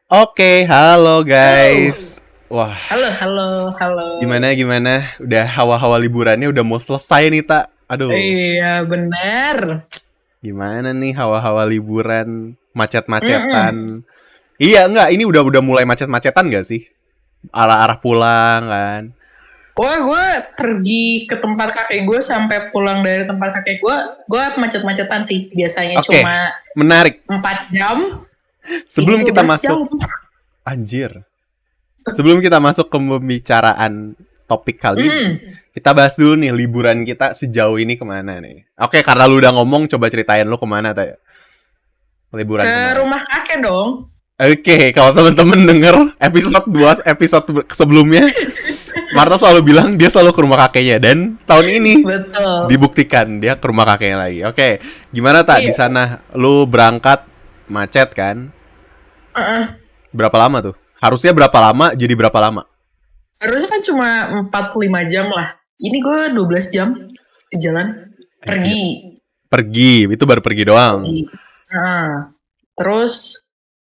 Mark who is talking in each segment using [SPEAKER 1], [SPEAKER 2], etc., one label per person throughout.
[SPEAKER 1] Oke, halo
[SPEAKER 2] Halo,
[SPEAKER 1] guys. Wah,
[SPEAKER 2] halo, halo, halo.
[SPEAKER 1] gimana? Udah hawa-hawa liburannya udah mau selesai nih, Tak. Aduh,
[SPEAKER 2] Iya, benar.
[SPEAKER 1] gimana nih hawa-hawa liburan,
[SPEAKER 2] Mm-mm.
[SPEAKER 1] macet-macetan. Iya, enggak, ini udah mulai macet-macetan gak sih? Arah-arah pulang kan.
[SPEAKER 2] Wah, gue pergi ke tempat kakek gue sampai pulang dari tempat kakek gue macet-macetan sih. Biasanya cuma
[SPEAKER 1] Oke, menarik.
[SPEAKER 2] 4 jam, ini
[SPEAKER 1] Sebelum kita
[SPEAKER 2] 12 jam.
[SPEAKER 1] masuk, anjir. Sebelum kita masuk ke pembicaraan topik kali ini,
[SPEAKER 2] Mm.
[SPEAKER 1] kita bahas dulu nih liburan kita sejauh ini kemana nih. Oke, karena lu udah ngomong, coba ceritain lu kemana, Tak. Liburan
[SPEAKER 2] Ke
[SPEAKER 1] kemarin.
[SPEAKER 2] rumah kakek dong.
[SPEAKER 1] Oke, kalau temen-temen denger episode 2, episode sebelumnya, Marta selalu bilang dia selalu ke rumah kakeknya dan tahun ini
[SPEAKER 2] Betul.
[SPEAKER 1] dibuktikan dia ke rumah kakeknya lagi. Oke, gimana tak di
[SPEAKER 2] Iya.
[SPEAKER 1] sana? Lu berangkat macet kan?
[SPEAKER 2] Uh-uh.
[SPEAKER 1] Berapa lama tuh? Harusnya berapa lama? Jadi berapa lama?
[SPEAKER 2] Harusnya kan cuma 4-5 jam lah. Ini gue 12 jam di jalan.
[SPEAKER 1] Anjir.
[SPEAKER 2] Pergi.
[SPEAKER 1] Pergi, itu baru pergi doang.
[SPEAKER 2] Pergi. Nah, terus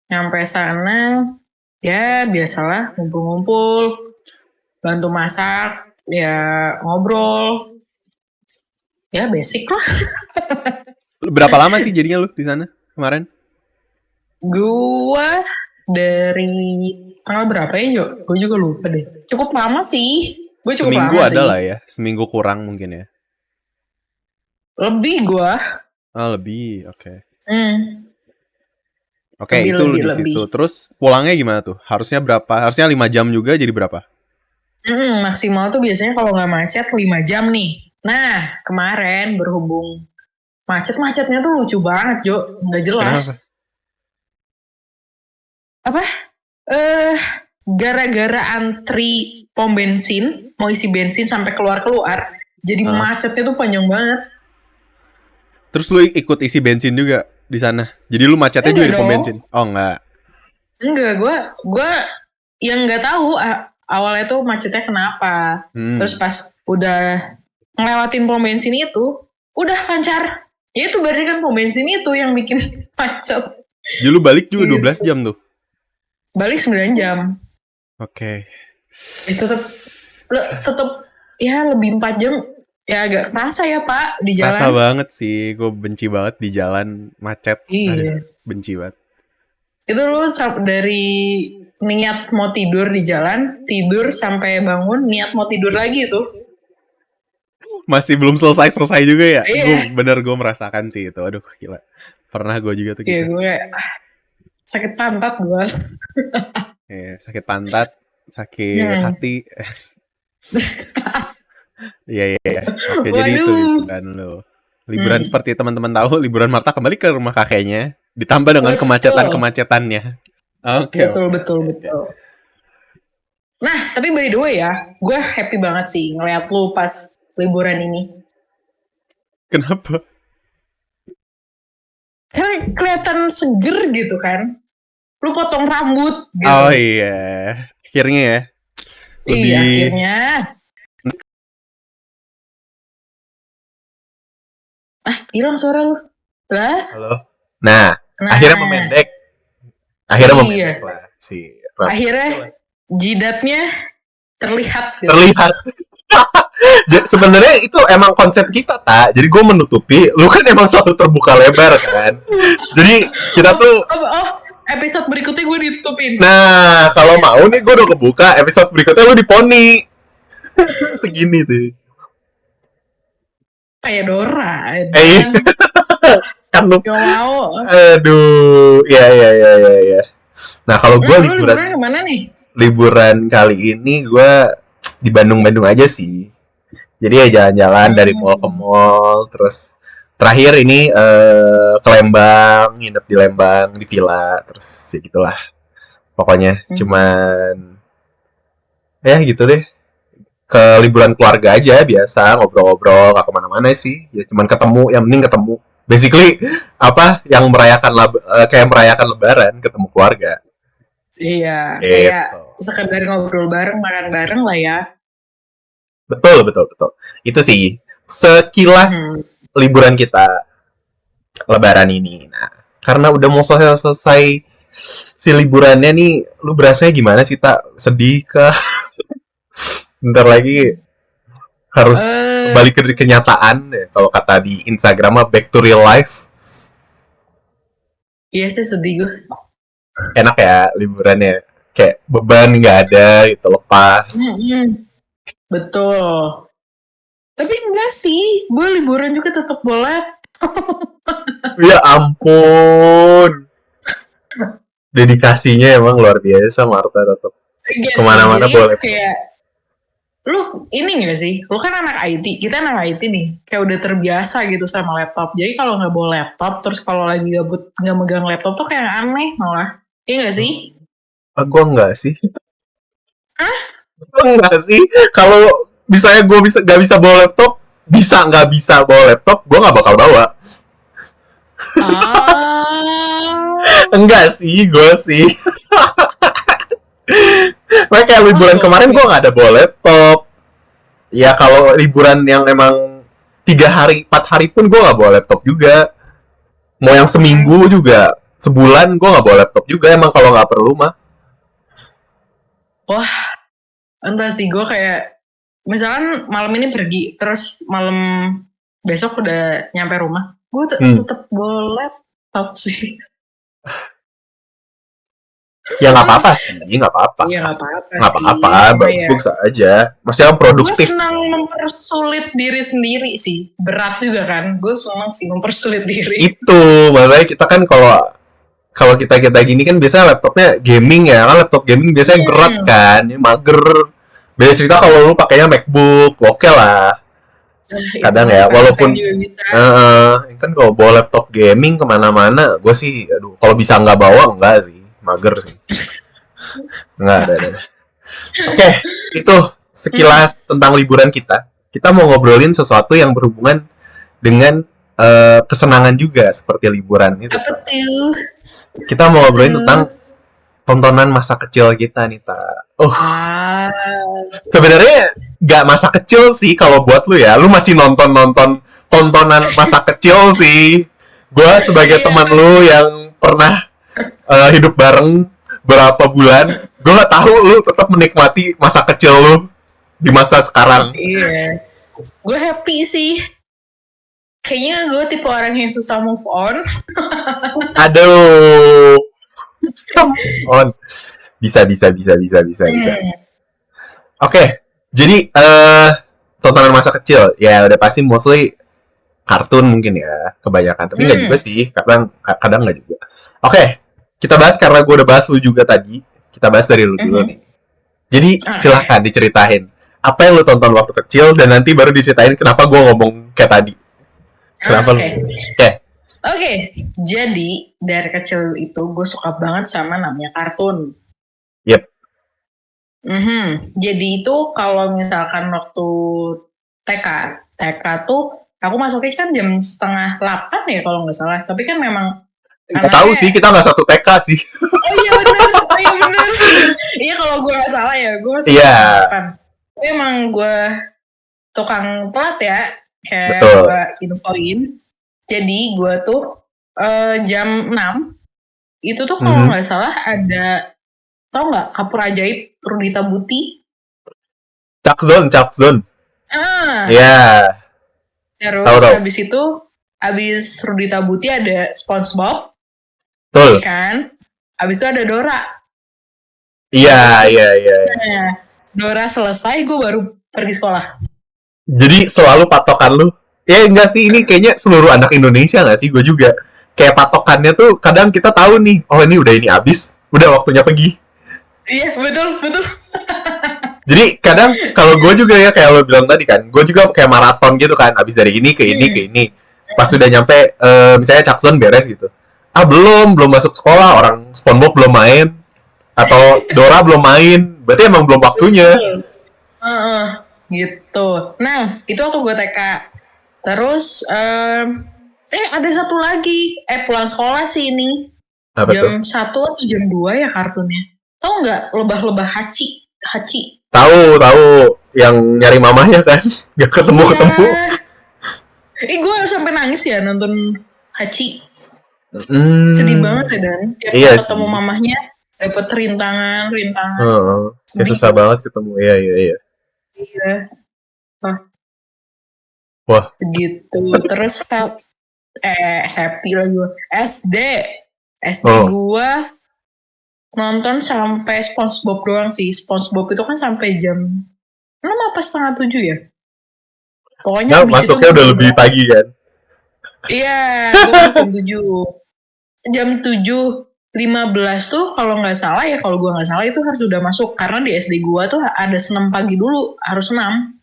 [SPEAKER 2] nyampe sana ya biasalah ngumpul-ngumpul, bantu masak, ya ngobrol, ya basic lah.
[SPEAKER 1] Berapa lama sih jadinya lu di sana kemarin?
[SPEAKER 2] Gua dari tanggal berapa ya, Jo? Gue juga lupa deh. Cukup lama sih. Gue cukup
[SPEAKER 1] Seminggu
[SPEAKER 2] lama
[SPEAKER 1] ada
[SPEAKER 2] sih.
[SPEAKER 1] lah ya, seminggu kurang mungkin ya.
[SPEAKER 2] Lebih gua.
[SPEAKER 1] Ah, lebih, oke.
[SPEAKER 2] Hmm,
[SPEAKER 1] Oke,
[SPEAKER 2] lebih
[SPEAKER 1] itu lu
[SPEAKER 2] lebih
[SPEAKER 1] di
[SPEAKER 2] lebih.
[SPEAKER 1] situ. Terus pulangnya gimana tuh? Harusnya berapa? Harusnya 5 jam juga jadi berapa?
[SPEAKER 2] Maksimal tuh biasanya kalau nggak macet 5 jam nih. Nah, kemarin berhubung macet-macetnya tuh lucu banget, Jo. Nggak jelas.
[SPEAKER 1] Kenapa?
[SPEAKER 2] Apa? Eh, gara-gara antri pom bensin, mau isi bensin sampai keluar-keluar, jadi
[SPEAKER 1] Heeh.
[SPEAKER 2] macetnya tuh panjang banget.
[SPEAKER 1] Terus lu ikut isi bensin juga di sana. Jadi lu macetnya juga
[SPEAKER 2] Enggak
[SPEAKER 1] di pom
[SPEAKER 2] dong.
[SPEAKER 1] bensin. Oh, enggak.
[SPEAKER 2] Enggak, gue yang nggak tahu awalnya tuh macetnya kenapa. Terus
[SPEAKER 1] Hmm.
[SPEAKER 2] pas udah ngelewatin pom bensin itu, udah lancar. Ya itu berarti kan pom bensin itu yang bikin macet.
[SPEAKER 1] Jadi lu balik juga 12
[SPEAKER 2] Gitu.
[SPEAKER 1] jam tuh.
[SPEAKER 2] Balik 9 jam.
[SPEAKER 1] Oke.
[SPEAKER 2] Itu tetep ya lebih 4 jam. Ya agak kerasa ya Pak di
[SPEAKER 1] Rasa
[SPEAKER 2] jalan.
[SPEAKER 1] banget sih, gue benci banget di jalan macet. Aduh,
[SPEAKER 2] Iya.
[SPEAKER 1] benci banget.
[SPEAKER 2] Itu lu dari niat mau tidur di jalan, tidur sampai bangun, niat mau tidur lagi tuh.
[SPEAKER 1] Masih belum selesai juga ya.
[SPEAKER 2] Iya.
[SPEAKER 1] Gue merasakan sih itu. Aduh, gila. Pernah gue juga tuh
[SPEAKER 2] Iya
[SPEAKER 1] gitu.
[SPEAKER 2] gue sakit pantat gue.
[SPEAKER 1] Sakit pantat, sakit
[SPEAKER 2] Hmm.
[SPEAKER 1] hati. Iya. Oke, jadi itu
[SPEAKER 2] Waduh.
[SPEAKER 1] liburan lo. Liburan
[SPEAKER 2] Hmm.
[SPEAKER 1] seperti teman-teman tahu, liburan Marta kembali ke rumah kakeknya, ditambah dengan
[SPEAKER 2] Betul.
[SPEAKER 1] kemacetan-kemacetannya. Oke,
[SPEAKER 2] Betul,
[SPEAKER 1] oke,
[SPEAKER 2] betul,
[SPEAKER 1] oke.
[SPEAKER 2] betul. Nah, tapi by the way ya, gue happy banget sih ngeliat lu pas liburan ini.
[SPEAKER 1] Kenapa?
[SPEAKER 2] Karena kelihatan seger gitu kan. Lu potong rambut
[SPEAKER 1] Oh
[SPEAKER 2] gitu.
[SPEAKER 1] iya, akhirnya ya.
[SPEAKER 2] Iya,
[SPEAKER 1] Lebih.
[SPEAKER 2] akhirnya. Hilang suara lu. Lah,
[SPEAKER 1] Halo. Nah, akhirnya
[SPEAKER 2] nah,
[SPEAKER 1] memendek. Akhirnya
[SPEAKER 2] iya.
[SPEAKER 1] memendek lah si rambut.
[SPEAKER 2] Akhirnya jidatnya terlihat gitu.
[SPEAKER 1] Terlihat. Sebenarnya itu emang konsep kita, tak. Jadi gue menutupi, lu kan emang selalu terbuka lebar kan. Jadi kita
[SPEAKER 2] Oh,
[SPEAKER 1] tuh,
[SPEAKER 2] oh, episode berikutnya gue ditutupin.
[SPEAKER 1] nah kalau mau nih gue udah kebuka, episode berikutnya lu diponi segini tuh.
[SPEAKER 2] Kayak Dora,
[SPEAKER 1] Eh,
[SPEAKER 2] dan
[SPEAKER 1] kan lu,
[SPEAKER 2] gak mau.
[SPEAKER 1] aduh, ya. Nah kalau gue
[SPEAKER 2] Nah, lu
[SPEAKER 1] liburan
[SPEAKER 2] liburan kemana nih?
[SPEAKER 1] liburan kali ini gue di Bandung aja sih. Jadi ya jalan-jalan dari mall ke
[SPEAKER 2] Hmm.
[SPEAKER 1] mall, terus terakhir ini ke Lembang, nginep di Lembang di villa, terus ya gitulah. Pokoknya cuman ya gitu deh. Ke liburan keluarga aja biasa ngobrol-ngobrol, gak kemana-mana sih. Ya cuman ketemu, yang penting ketemu. Basically apa yang kayak merayakan Lebaran ketemu keluarga.
[SPEAKER 2] Iya, kayak
[SPEAKER 1] Gitu.
[SPEAKER 2] sekedar ngobrol bareng, makan bareng lah ya.
[SPEAKER 1] Betul. Itu sih sekilas
[SPEAKER 2] Hmm.
[SPEAKER 1] liburan kita Lebaran ini. Nah, karena udah mau selesai si liburannya nih, lu berasanya gimana sih, tak? Sedih kah? Bentar lagi harus
[SPEAKER 2] Eh,
[SPEAKER 1] balik ke kenyataan ya. Kalau kata di Instagram mah back to real life.
[SPEAKER 2] iya sih sedih gue.
[SPEAKER 1] Enak ya liburannya. Kayak beban nggak ada gitu, lepas.
[SPEAKER 2] Mm-mm. Betul. Tapi enggak sih, gue liburan juga tetap boleh.
[SPEAKER 1] Ya ampun. Dedikasinya emang luar biasa Marta tetap.
[SPEAKER 2] Iya sih,
[SPEAKER 1] Kemana-mana
[SPEAKER 2] jadinya
[SPEAKER 1] boleh.
[SPEAKER 2] kayak lu ini gak sih? Lu kan anak IT, kita anak IT nih, kayak udah terbiasa gitu sama laptop. Jadi kalau nggak bawa laptop, terus kalau lagi gabut nggak megang laptop tuh kayak aneh malah. Iya gak sih?
[SPEAKER 1] Ah, gue enggak sih.
[SPEAKER 2] Hah?
[SPEAKER 1] Gue enggak sih. Kalau misalnya gue bisa nggak bisa bawa laptop, bisa nggak bisa bawa laptop, gue nggak bakal bawa.
[SPEAKER 2] Ah,
[SPEAKER 1] Enggak sih, gue sih. Makanya kayak liburan
[SPEAKER 2] oke
[SPEAKER 1] kemarin
[SPEAKER 2] oke.
[SPEAKER 1] gue nggak ada bawa laptop. Ya kalau liburan yang emang 3 hari, 4 hari pun gue nggak bawa laptop juga. Mau yang seminggu juga, sebulan gue nggak bawa laptop juga. Emang kalau nggak perlu mah.
[SPEAKER 2] Wah, entah sih gue kayak misalkan malam ini pergi, terus malam besok udah nyampe rumah, gue
[SPEAKER 1] Hmm.
[SPEAKER 2] tetap bawa laptop sih.
[SPEAKER 1] Ya nggak apa-apa sih, nggak apa-apa.
[SPEAKER 2] Iya nggak apa-apa
[SPEAKER 1] Nggak
[SPEAKER 2] sih,
[SPEAKER 1] apa-apa,
[SPEAKER 2] cuma ya
[SPEAKER 1] bagus aja. Masih yang
[SPEAKER 2] gue
[SPEAKER 1] produktif.
[SPEAKER 2] senang mempersulit diri sendiri sih. Berat juga kan, gue senang sih mempersulit diri.
[SPEAKER 1] Itu, makanya kita kan kalau kalau kita gini kan biasanya laptopnya gaming ya, kan laptop gaming biasanya berat
[SPEAKER 2] Hmm,
[SPEAKER 1] kan, ini mager. Beda cerita kalau lu pakainya MacBook, oke lah.
[SPEAKER 2] itu
[SPEAKER 1] Kadang
[SPEAKER 2] mah
[SPEAKER 1] ya,
[SPEAKER 2] dipraktek
[SPEAKER 1] walaupun
[SPEAKER 2] juga bisa.
[SPEAKER 1] kan kalau bawa laptop gaming kemana-mana, gue sih, aduh, kalau bisa nggak bawa enggak sih, mager sih, nggak ada. Oke, itu
[SPEAKER 2] Hmm,
[SPEAKER 1] sekilas tentang liburan kita. Kita mau ngobrolin sesuatu yang berhubungan dengan kesenangan juga seperti liburan itu
[SPEAKER 2] apa
[SPEAKER 1] tuh.
[SPEAKER 2] tuh?
[SPEAKER 1] Kita mau
[SPEAKER 2] Apa
[SPEAKER 1] ngobrolin tentang
[SPEAKER 2] tuh?
[SPEAKER 1] tontonan masa kecil kita nih, Ta.
[SPEAKER 2] Ah,
[SPEAKER 1] Sebenarnya nggak masa kecil sih kalau buat lu ya. Lu masih nonton-nonton tontonan masa kecil sih. Gua sebagai
[SPEAKER 2] iya,
[SPEAKER 1] teman lu yang pernah hidup bareng berapa bulan, gue nggak tahu lu tetap menikmati masa kecil lu di masa sekarang.
[SPEAKER 2] iya. Gue happy sih. Kayaknya gue tipe orang yang susah move on.
[SPEAKER 1] Aduh, on. Bisa.
[SPEAKER 2] Hmm.
[SPEAKER 1] Oke, jadi tontonan masa kecil ya udah pasti mostly kartun mungkin ya kebanyakan, tapi nggak juga
[SPEAKER 2] Hmm.
[SPEAKER 1] sih, kadang kadang nggak juga. Oke, kita bahas karena gue udah bahas lu juga tadi. Kita bahas dari lu dulu nih.
[SPEAKER 2] Mhm.
[SPEAKER 1] Jadi
[SPEAKER 2] Oke.
[SPEAKER 1] silahkan diceritain apa yang lu tonton waktu kecil dan nanti baru diceritain kenapa gue ngomong kayak tadi. Kenapa lu?
[SPEAKER 2] Oke.
[SPEAKER 1] Oke,
[SPEAKER 2] Oke. Jadi dari kecil itu gue suka banget sama namanya kartun.
[SPEAKER 1] yep.
[SPEAKER 2] Jadi itu kalau misalkan waktu TK, TK tuh aku masuknya kan jam 7:30 ya kalau nggak salah. Tapi kan memang
[SPEAKER 1] Nggak tahu sih,
[SPEAKER 2] anaknya,
[SPEAKER 1] kita nggak satu TK sih.
[SPEAKER 2] oh iya bener, oh iya bener. Iya kalau gue nggak salah ya, gue masuk
[SPEAKER 1] Iya,
[SPEAKER 2] jam 8. Tapi emang gue tukang telat ya, kayak
[SPEAKER 1] betul.
[SPEAKER 2] gue infoin. Jadi gue tuh jam 6 itu tuh kalau
[SPEAKER 1] Mhm.
[SPEAKER 2] nggak salah ada, tau nggak Kapur Ajaib Rudita Buti?
[SPEAKER 1] Chuck Zone.
[SPEAKER 2] Ah,
[SPEAKER 1] Iya, tahu
[SPEAKER 2] terus
[SPEAKER 1] tahu.
[SPEAKER 2] habis Rudita Buti ada SpongeBob, ya
[SPEAKER 1] Betul.
[SPEAKER 2] kan? Habis itu ada Dora.
[SPEAKER 1] Iya.
[SPEAKER 2] Nah, Dora selesai, gue baru pergi sekolah.
[SPEAKER 1] Jadi selalu patokan lu. Ya enggak sih, ini kayaknya seluruh anak Indonesia nggak sih? Gue juga. Kayak patokannya tuh kadang kita tahu nih, oh ini udah ini habis, udah waktunya pergi.
[SPEAKER 2] Iya, betul, betul.
[SPEAKER 1] Jadi kadang kalau gue juga ya kayak lo bilang tadi kan, gue juga kayak maraton gitu kan, abis dari ini ke ini ke
[SPEAKER 2] Hmm.
[SPEAKER 1] ini. Pas sudah nyampe, misalnya Cakson beres gitu. Ah belum masuk sekolah, orang SpongeBob belum main, atau Dora belum main, berarti emang belum waktunya.
[SPEAKER 2] Betul. Heeh, gitu. Nah, itu waktu gue TK. Terus, ada satu lagi. Pulang sekolah sih ini.
[SPEAKER 1] Apa tuh?
[SPEAKER 2] Jam 1 atau jam 2 ya kartunnya. Tahu nggak lebah-lebah Hachi? Hachi.
[SPEAKER 1] Tahu yang nyari mamanya kan, gak ketemu.
[SPEAKER 2] Iya. Gue sampai nangis ya nonton Hachi. Sedih banget ya, Dan. Tiap
[SPEAKER 1] Iya
[SPEAKER 2] ketemu
[SPEAKER 1] sih.
[SPEAKER 2] mamahnya dapat rintangan.
[SPEAKER 1] Heeh. Ya
[SPEAKER 2] Sedih
[SPEAKER 1] susah
[SPEAKER 2] tuh.
[SPEAKER 1] banget ketemu. Iya, iya, iya.
[SPEAKER 2] Iya. Wah,
[SPEAKER 1] Wah,
[SPEAKER 2] gitu. Terus happy lah gue. SD. SD
[SPEAKER 1] oh,
[SPEAKER 2] gua nonton sampai SpongeBob doang sih. SpongeBob itu kan sampai jam 6 apa setengah 7 ya? Pokoknya
[SPEAKER 1] nah
[SPEAKER 2] abis itu
[SPEAKER 1] masuknya
[SPEAKER 2] gue
[SPEAKER 1] udah
[SPEAKER 2] baru
[SPEAKER 1] lebih
[SPEAKER 2] berangkat.
[SPEAKER 1] pagi kan?
[SPEAKER 2] Iya, gue masuk jam 7. Jam 7:15 tuh kalau nggak salah ya, kalau gue nggak salah itu harus sudah masuk. Karena di SD gue tuh ada senam pagi dulu, harus senam.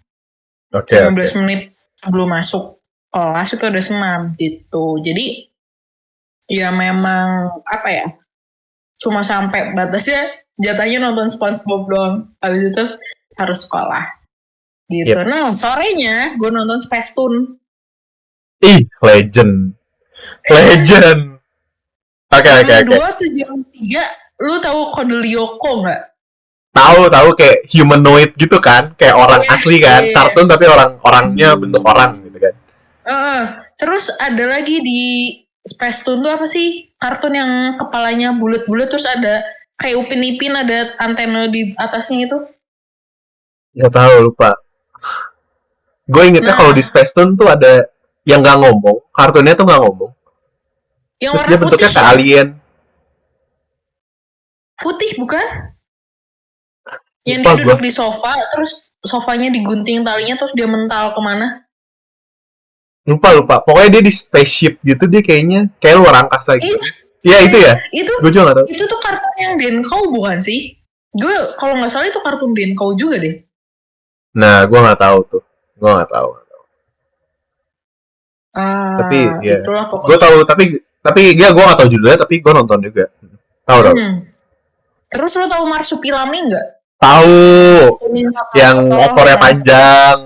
[SPEAKER 1] Oke, oke.
[SPEAKER 2] 15 menit sebelum masuk kelas itu ada senam gitu. Jadi ya memang apa ya, cuma sampai batasnya jatahnya nonton SpongeBob doang. Habis itu harus sekolah gitu.
[SPEAKER 1] Yep.
[SPEAKER 2] Nah sorenya gue nonton Space Tune.
[SPEAKER 1] Ih, legend. Legend. Oke,
[SPEAKER 2] Jam
[SPEAKER 1] oke, oke.
[SPEAKER 2] 2 atau jam 3, lu tahu kode Lyoko nggak?
[SPEAKER 1] Tahu, tahu kayak humanoid gitu kan, kayak orang
[SPEAKER 2] Iya,
[SPEAKER 1] asli
[SPEAKER 2] iya,
[SPEAKER 1] kan,
[SPEAKER 2] iya.
[SPEAKER 1] kartun tapi orangnya bentuk orang gitu kan.
[SPEAKER 2] Terus ada lagi di Space Tune tuh apa sih? Kartun yang kepalanya bulat-bulat terus ada kayak Upin Ipin ada antena di atasnya itu.
[SPEAKER 1] Nggak tahu, lupa. Gue ingetnya kalau di
[SPEAKER 2] Nah,
[SPEAKER 1] Space Tune tuh ada yang nggak ngomong, kartunnya tuh nggak ngomong.
[SPEAKER 2] yang
[SPEAKER 1] Terus dia
[SPEAKER 2] warna putih
[SPEAKER 1] bentuknya kayak
[SPEAKER 2] ya?
[SPEAKER 1] alien.
[SPEAKER 2] Putih bukan? Yang
[SPEAKER 1] Lupa
[SPEAKER 2] dia
[SPEAKER 1] gue.
[SPEAKER 2] duduk di sofa, terus sofanya digunting talinya, terus dia mental kemana?
[SPEAKER 1] Lupa, lupa. Pokoknya dia di spaceship gitu, dia kayaknya kayak luar angkasa gitu.
[SPEAKER 2] Iya,
[SPEAKER 1] Iya,
[SPEAKER 2] iya,
[SPEAKER 1] itu
[SPEAKER 2] iya.
[SPEAKER 1] ya.
[SPEAKER 2] Itu,
[SPEAKER 1] Gue juga nggak tahu.
[SPEAKER 2] itu tuh kartun yang Denkou bukan sih? Gue kalau nggak salah itu kartun Denkou juga deh.
[SPEAKER 1] Nah, gue nggak tahu tuh. Gue nggak tahu. Tapi ya,
[SPEAKER 2] Itulah
[SPEAKER 1] gue
[SPEAKER 2] pokoknya.
[SPEAKER 1] tahu. Tapi ya gue nggak tahu judulnya. Tapi gue nonton juga. Tahu, tahu.
[SPEAKER 2] Terus lo tahu Marsupilami nggak?
[SPEAKER 1] Tahu.
[SPEAKER 2] Kuning kapal
[SPEAKER 1] Yang
[SPEAKER 2] tolong
[SPEAKER 1] ekornya
[SPEAKER 2] yang
[SPEAKER 1] panjang.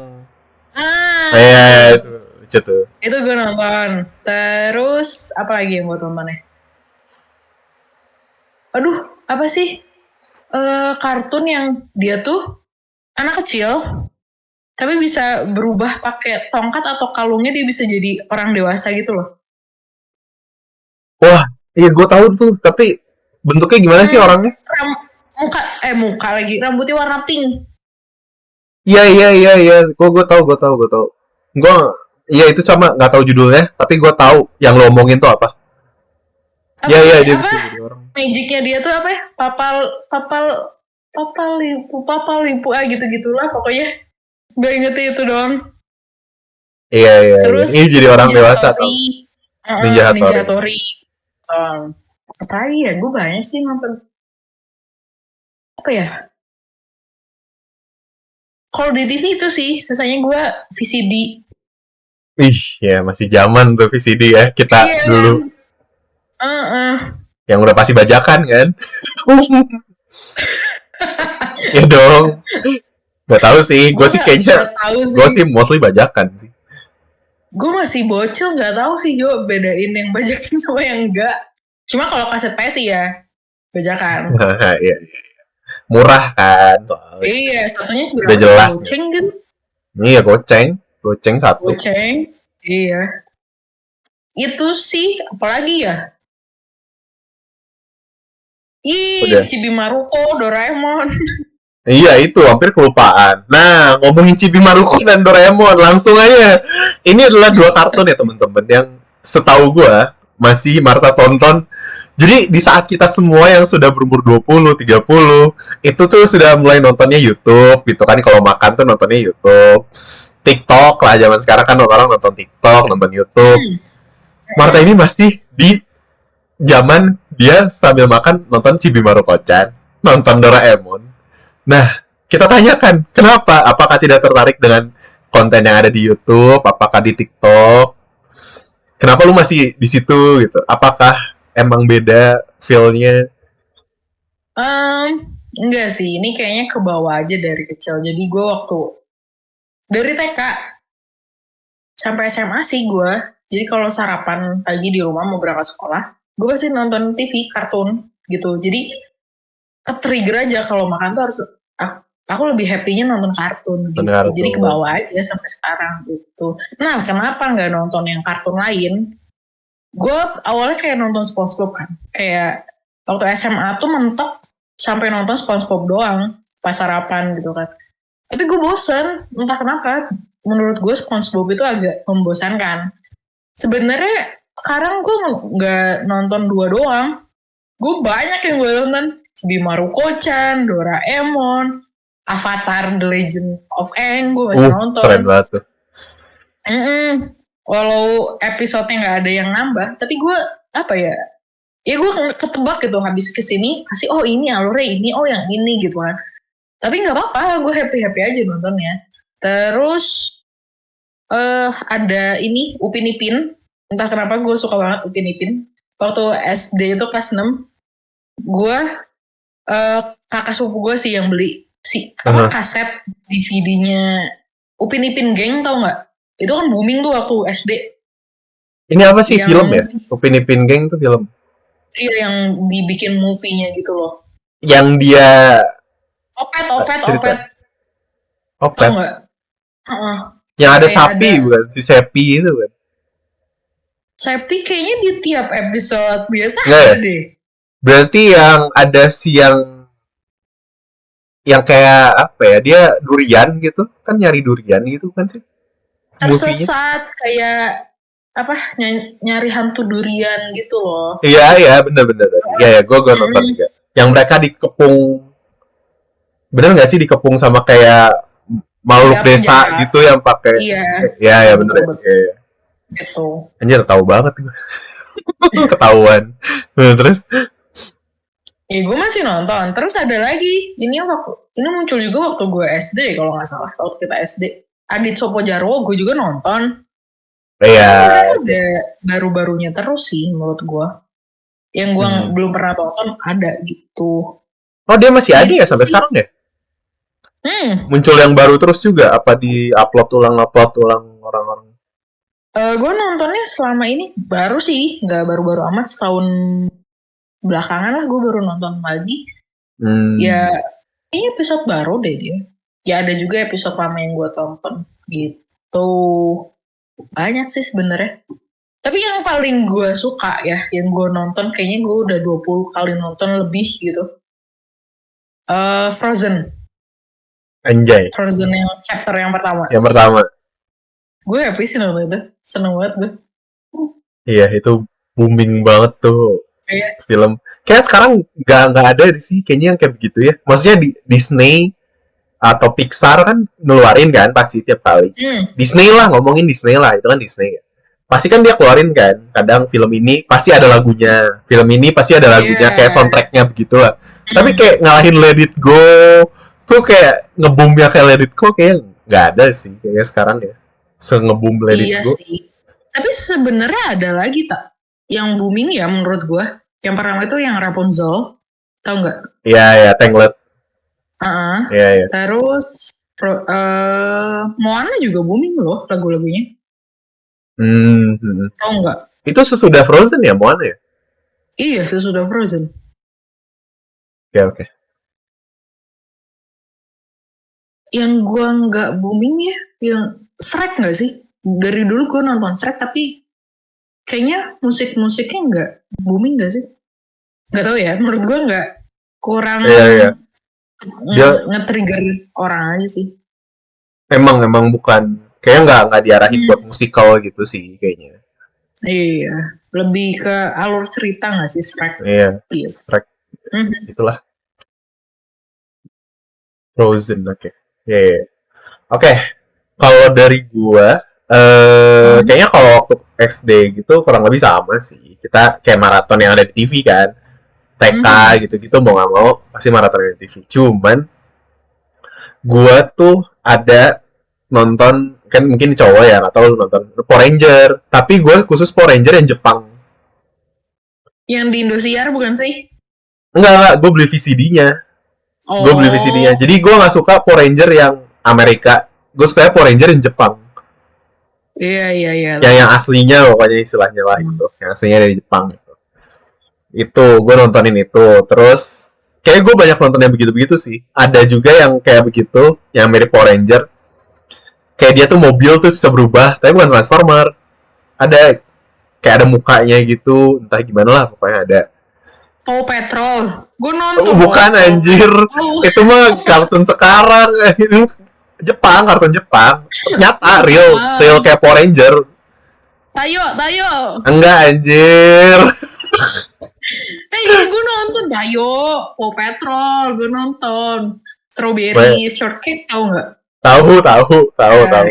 [SPEAKER 2] itu
[SPEAKER 1] Itu lucu tuh.
[SPEAKER 2] itu gue nonton. Terus apa lagi yang gue tonton ya? Aduh, apa sih? Kartun yang dia tuh anak kecil tapi bisa berubah pakai tongkat atau kalungnya dia bisa jadi orang dewasa gitu loh.
[SPEAKER 1] Wah, iya gue tahu tuh. Tapi bentuknya gimana sih
[SPEAKER 2] Hmm,
[SPEAKER 1] orangnya?
[SPEAKER 2] muka lagi rambutnya warna pink.
[SPEAKER 1] Iya, iya, iya, iya. Gue tahu, gue tahu, gue tahu. Gue, iya itu sama nggak tahu judulnya. Tapi gue tahu yang lo omongin tuh apa. Iya,
[SPEAKER 2] Apa
[SPEAKER 1] iya,
[SPEAKER 2] sih
[SPEAKER 1] dia
[SPEAKER 2] apa?
[SPEAKER 1] bisa jadi orang.
[SPEAKER 2] Magicnya dia tuh apa ya? Papal papal papal lipu gitu gitulah pokoknya. Gue ingetnya itu doang.
[SPEAKER 1] Iya, iya, iya.
[SPEAKER 2] Terus
[SPEAKER 1] Ini jadi orang
[SPEAKER 2] Ninja
[SPEAKER 1] dewasa tau.
[SPEAKER 2] Hattori,
[SPEAKER 1] Ninja
[SPEAKER 2] Ninja
[SPEAKER 1] Hattori.
[SPEAKER 2] Hattori. Apa lagi ya? Gue banyak sih nonton. Apa ya? Kalau di TV itu sih, sisanya gue VCD.
[SPEAKER 1] Ih, ya masih zaman tuh VCD ya kita
[SPEAKER 2] Iya
[SPEAKER 1] dulu.
[SPEAKER 2] kan?
[SPEAKER 1] Yang udah pasti bajakan kan? Ya dong. Gak tahu sih.
[SPEAKER 2] Gue
[SPEAKER 1] Gue sih
[SPEAKER 2] nggak
[SPEAKER 1] kayaknya
[SPEAKER 2] tahu
[SPEAKER 1] gue
[SPEAKER 2] sih.
[SPEAKER 1] sih mostly bajakan sih.
[SPEAKER 2] Gue masih bocil nggak tahu sih Jo bedain yang bajakan sama yang enggak. Cuma kalau kaset PSI ya bajakan.
[SPEAKER 1] Iya, murah kan soalnya.
[SPEAKER 2] Iya, satunya
[SPEAKER 1] Udah
[SPEAKER 2] berapa sih?
[SPEAKER 1] jelas ya.
[SPEAKER 2] Goceng kan?
[SPEAKER 1] Iya goceng, goceng satu.
[SPEAKER 2] Goceng. Iya. Itu sih, apalagi ya?
[SPEAKER 1] Udah.
[SPEAKER 2] Chibi Maruko, Doraemon.
[SPEAKER 1] Iya itu hampir kelupaan. Nah ngomongin Chibi Maruko dan Doraemon langsung aja. Ini adalah dua kartun ya teman-teman yang setahu gue masih Marta tonton. Jadi di saat kita semua yang sudah berumur 20, 30 itu tuh sudah mulai nontonnya YouTube gitu kan. Kalau makan tuh nontonnya YouTube. TikTok lah zaman sekarang kan orang nonton TikTok, nonton YouTube. Marta ini masih di zaman dia sambil makan nonton Chibi Maruko-chan, nonton Doraemon. Nah, kita tanyakan, kenapa? Apakah tidak tertarik dengan konten yang ada di YouTube? Apakah di TikTok? Kenapa lu masih di situ gitu? Apakah emang beda feel-nya?
[SPEAKER 2] Enggak sih, ini kayaknya ke bawah aja dari kecil. Jadi gue waktu dari TK sampai SMA sih gue. Jadi kalau sarapan pagi di rumah mau berangkat sekolah, gue pasti nonton TV, kartun gitu. Jadi trigger aja kalau makan tuh harus aku lebih happy-nya nonton kartun gitu.
[SPEAKER 1] Kartun.
[SPEAKER 2] Jadi ke bawah aja sampai sekarang gitu. Nah, kenapa nggak nonton yang kartun lain? gue awalnya kayak nonton SpongeBob kan. Kayak waktu SMA tuh mentok sampai nonton SpongeBob doang pas sarapan gitu kan. Tapi gue bosen, entah kenapa. Menurut gue SpongeBob itu agak membosankan. Sebenarnya sekarang gue nggak nonton 2 doang. Gue banyak yang gue nonton. Chibimaruko-chan, Doraemon, Avatar The Legend of Aang, gue masih nonton.
[SPEAKER 1] Keren banget tuh.
[SPEAKER 2] Walau episode-nya nggak ada yang nambah, tapi gue apa ya? Ya gue ketebak gitu habis kesini kasih oh ini alurnya ini, oh yang ini gitu kan. Tapi nggak apa-apa, gue happy aja nontonnya. Terus ada ini Upin Ipin. Entah kenapa gue suka banget Upin Ipin. Waktu SD itu kelas 6, gue kakak sepupu gue sih yang beli kaset DVD-nya Upin Ipin Gang, tau nggak? Itu kan booming tuh waktu SD.
[SPEAKER 1] Ini apa sih, film ya? Upin Ipin Gang tuh film?
[SPEAKER 2] Iya, yang dibikin movie-nya gitu loh.
[SPEAKER 1] Yang dia
[SPEAKER 2] Opet.
[SPEAKER 1] Opet.
[SPEAKER 2] Tau nggak?
[SPEAKER 1] Yang ada sapi bukan? Si Seppi itu kan?
[SPEAKER 2] Seppi kayaknya di tiap episode biasa
[SPEAKER 1] ada
[SPEAKER 2] deh.
[SPEAKER 1] Berarti yang ada si yang kayak apa ya, dia durian gitu kan, nyari durian gitu kan sih,
[SPEAKER 2] tersesat kayak apa, nyari hantu durian gitu loh.
[SPEAKER 1] Iya bener ya gue nonton juga yang mereka dikepung, bener nggak sih, dikepung sama kayak makhluk desa penjahat gitu yang pakai ya bener ya.
[SPEAKER 2] Gitu.
[SPEAKER 1] Anjir, tahu banget gue. Ketahuan. Terus
[SPEAKER 2] ya gue masih nonton. Terus ada lagi, ini muncul juga waktu gue SD kalau nggak salah, waktu kita SD. Adit Sopo Jarwo gue juga nonton.
[SPEAKER 1] Iya.
[SPEAKER 2] Ada baru-barunya terus sih menurut gue. Yang gue belum pernah tonton ada gitu.
[SPEAKER 1] Oh, dia masih ada ya sampai sekarang ya? Muncul yang baru terus juga, apa di upload ulang orang-orang?
[SPEAKER 2] Gue nontonnya selama ini baru sih, nggak baru-baru amat, setahun belakangan lah gue baru nonton lagi. Ya ini episode baru deh dia. Ya ada juga episode lama yang gue tonton gitu. Banyak sih sebenarnya. Tapi yang paling gue suka ya, yang gue nonton kayaknya gue udah 20 kali nonton lebih gitu. Frozen.
[SPEAKER 1] Anjay.
[SPEAKER 2] Frozen yang chapter yang pertama.
[SPEAKER 1] Yang pertama.
[SPEAKER 2] Gue happy sih nonton itu. Seneng banget gue.
[SPEAKER 1] Iya, itu booming banget tuh. Film. Kayak sekarang nggak ada sih kayaknya yang kayak begitu ya. Maksudnya di Disney atau Pixar kan ngeluarin kan pasti tiap kali. Disney lah, ngomongin Disney lah, itu kan Disney ya. Pasti kan dia keluarin kan, kadang film ini pasti ada lagunya, film ini pasti ada lagunya, kayak soundtracknya begitulah. Tapi kayak ngalahin Let It Go tuh kayak ngeboomnya kayak Let It Go kayak nggak ada sih kayaknya sekarang ya, se-ngeboom Let It Go. Iya sih.
[SPEAKER 2] Tapi sebenarnya ada lagi tak yang booming ya menurut gue. Yang pertama itu yang Rapunzel, tau nggak?
[SPEAKER 1] Iya, Tangled. Iya.
[SPEAKER 2] Terus Moana juga booming loh lagu-lagunya. Tau nggak?
[SPEAKER 1] Itu sesudah Frozen ya Moana ya?
[SPEAKER 2] Iya, sesudah Frozen.
[SPEAKER 1] Oke.
[SPEAKER 2] Yang gue nggak booming ya, yang Shrek nggak sih? Dari dulu gue nonton Shrek tapi kayaknya musiknya nggak booming nggak sih? Nggak tahu ya, menurut gue nggak, kurang nge-trigger orang aja sih.
[SPEAKER 1] Emang bukan, kayaknya nggak diarahin buat musikal gitu sih kayaknya.
[SPEAKER 2] Iya, lebih ke alur cerita nggak sih Shrek?
[SPEAKER 1] Iya, Shrek. Itulah. Frozen, oke. Oke, kalau dari gua, kayaknya kalau waktu SD gitu kurang lebih sama sih. Kita kayak maraton yang ada di TV kan, TK gitu-gitu, mau nggak mau pasti maraton yang di TV. Cuman gua tuh ada nonton, kan mungkin cowok ya, nggak tahu nonton Power Ranger, tapi gue khusus Power Ranger yang Jepang.
[SPEAKER 2] Yang di Indosiar bukan sih?
[SPEAKER 1] Enggak, gue beli VCD-nya. Gue beli VCD-nya. Jadi gue nggak suka Power Ranger yang Amerika, gue suka Power Ranger yang Jepang.
[SPEAKER 2] Iya.
[SPEAKER 1] Yang aslinya pokoknya istilahnya lah gitu. Yang aslinya dari Jepang gitu. Itu gue nontonin itu. Terus kayak gue banyak nonton yang begitu-begitu sih. Ada juga yang kayak begitu, yang mirip Power Ranger. Kayak dia tuh mobil tuh bisa berubah, tapi bukan Transformer. Ada kayak ada mukanya gitu, entah gimana lah pokoknya ada.
[SPEAKER 2] Paw Patrol. Gue
[SPEAKER 1] Oh,
[SPEAKER 2] nonton.
[SPEAKER 1] bukan anjir. Itu mah kartun sekarang. Itu Jepang, kartun Jepang. Nyata, real kayak Power Ranger.
[SPEAKER 2] Tayo.
[SPEAKER 1] Enggak anjir.
[SPEAKER 2] Gue nonton Tayo, Paw Patrol, gue nonton. Strawberry Shortcake tau nggak?
[SPEAKER 1] Tahu.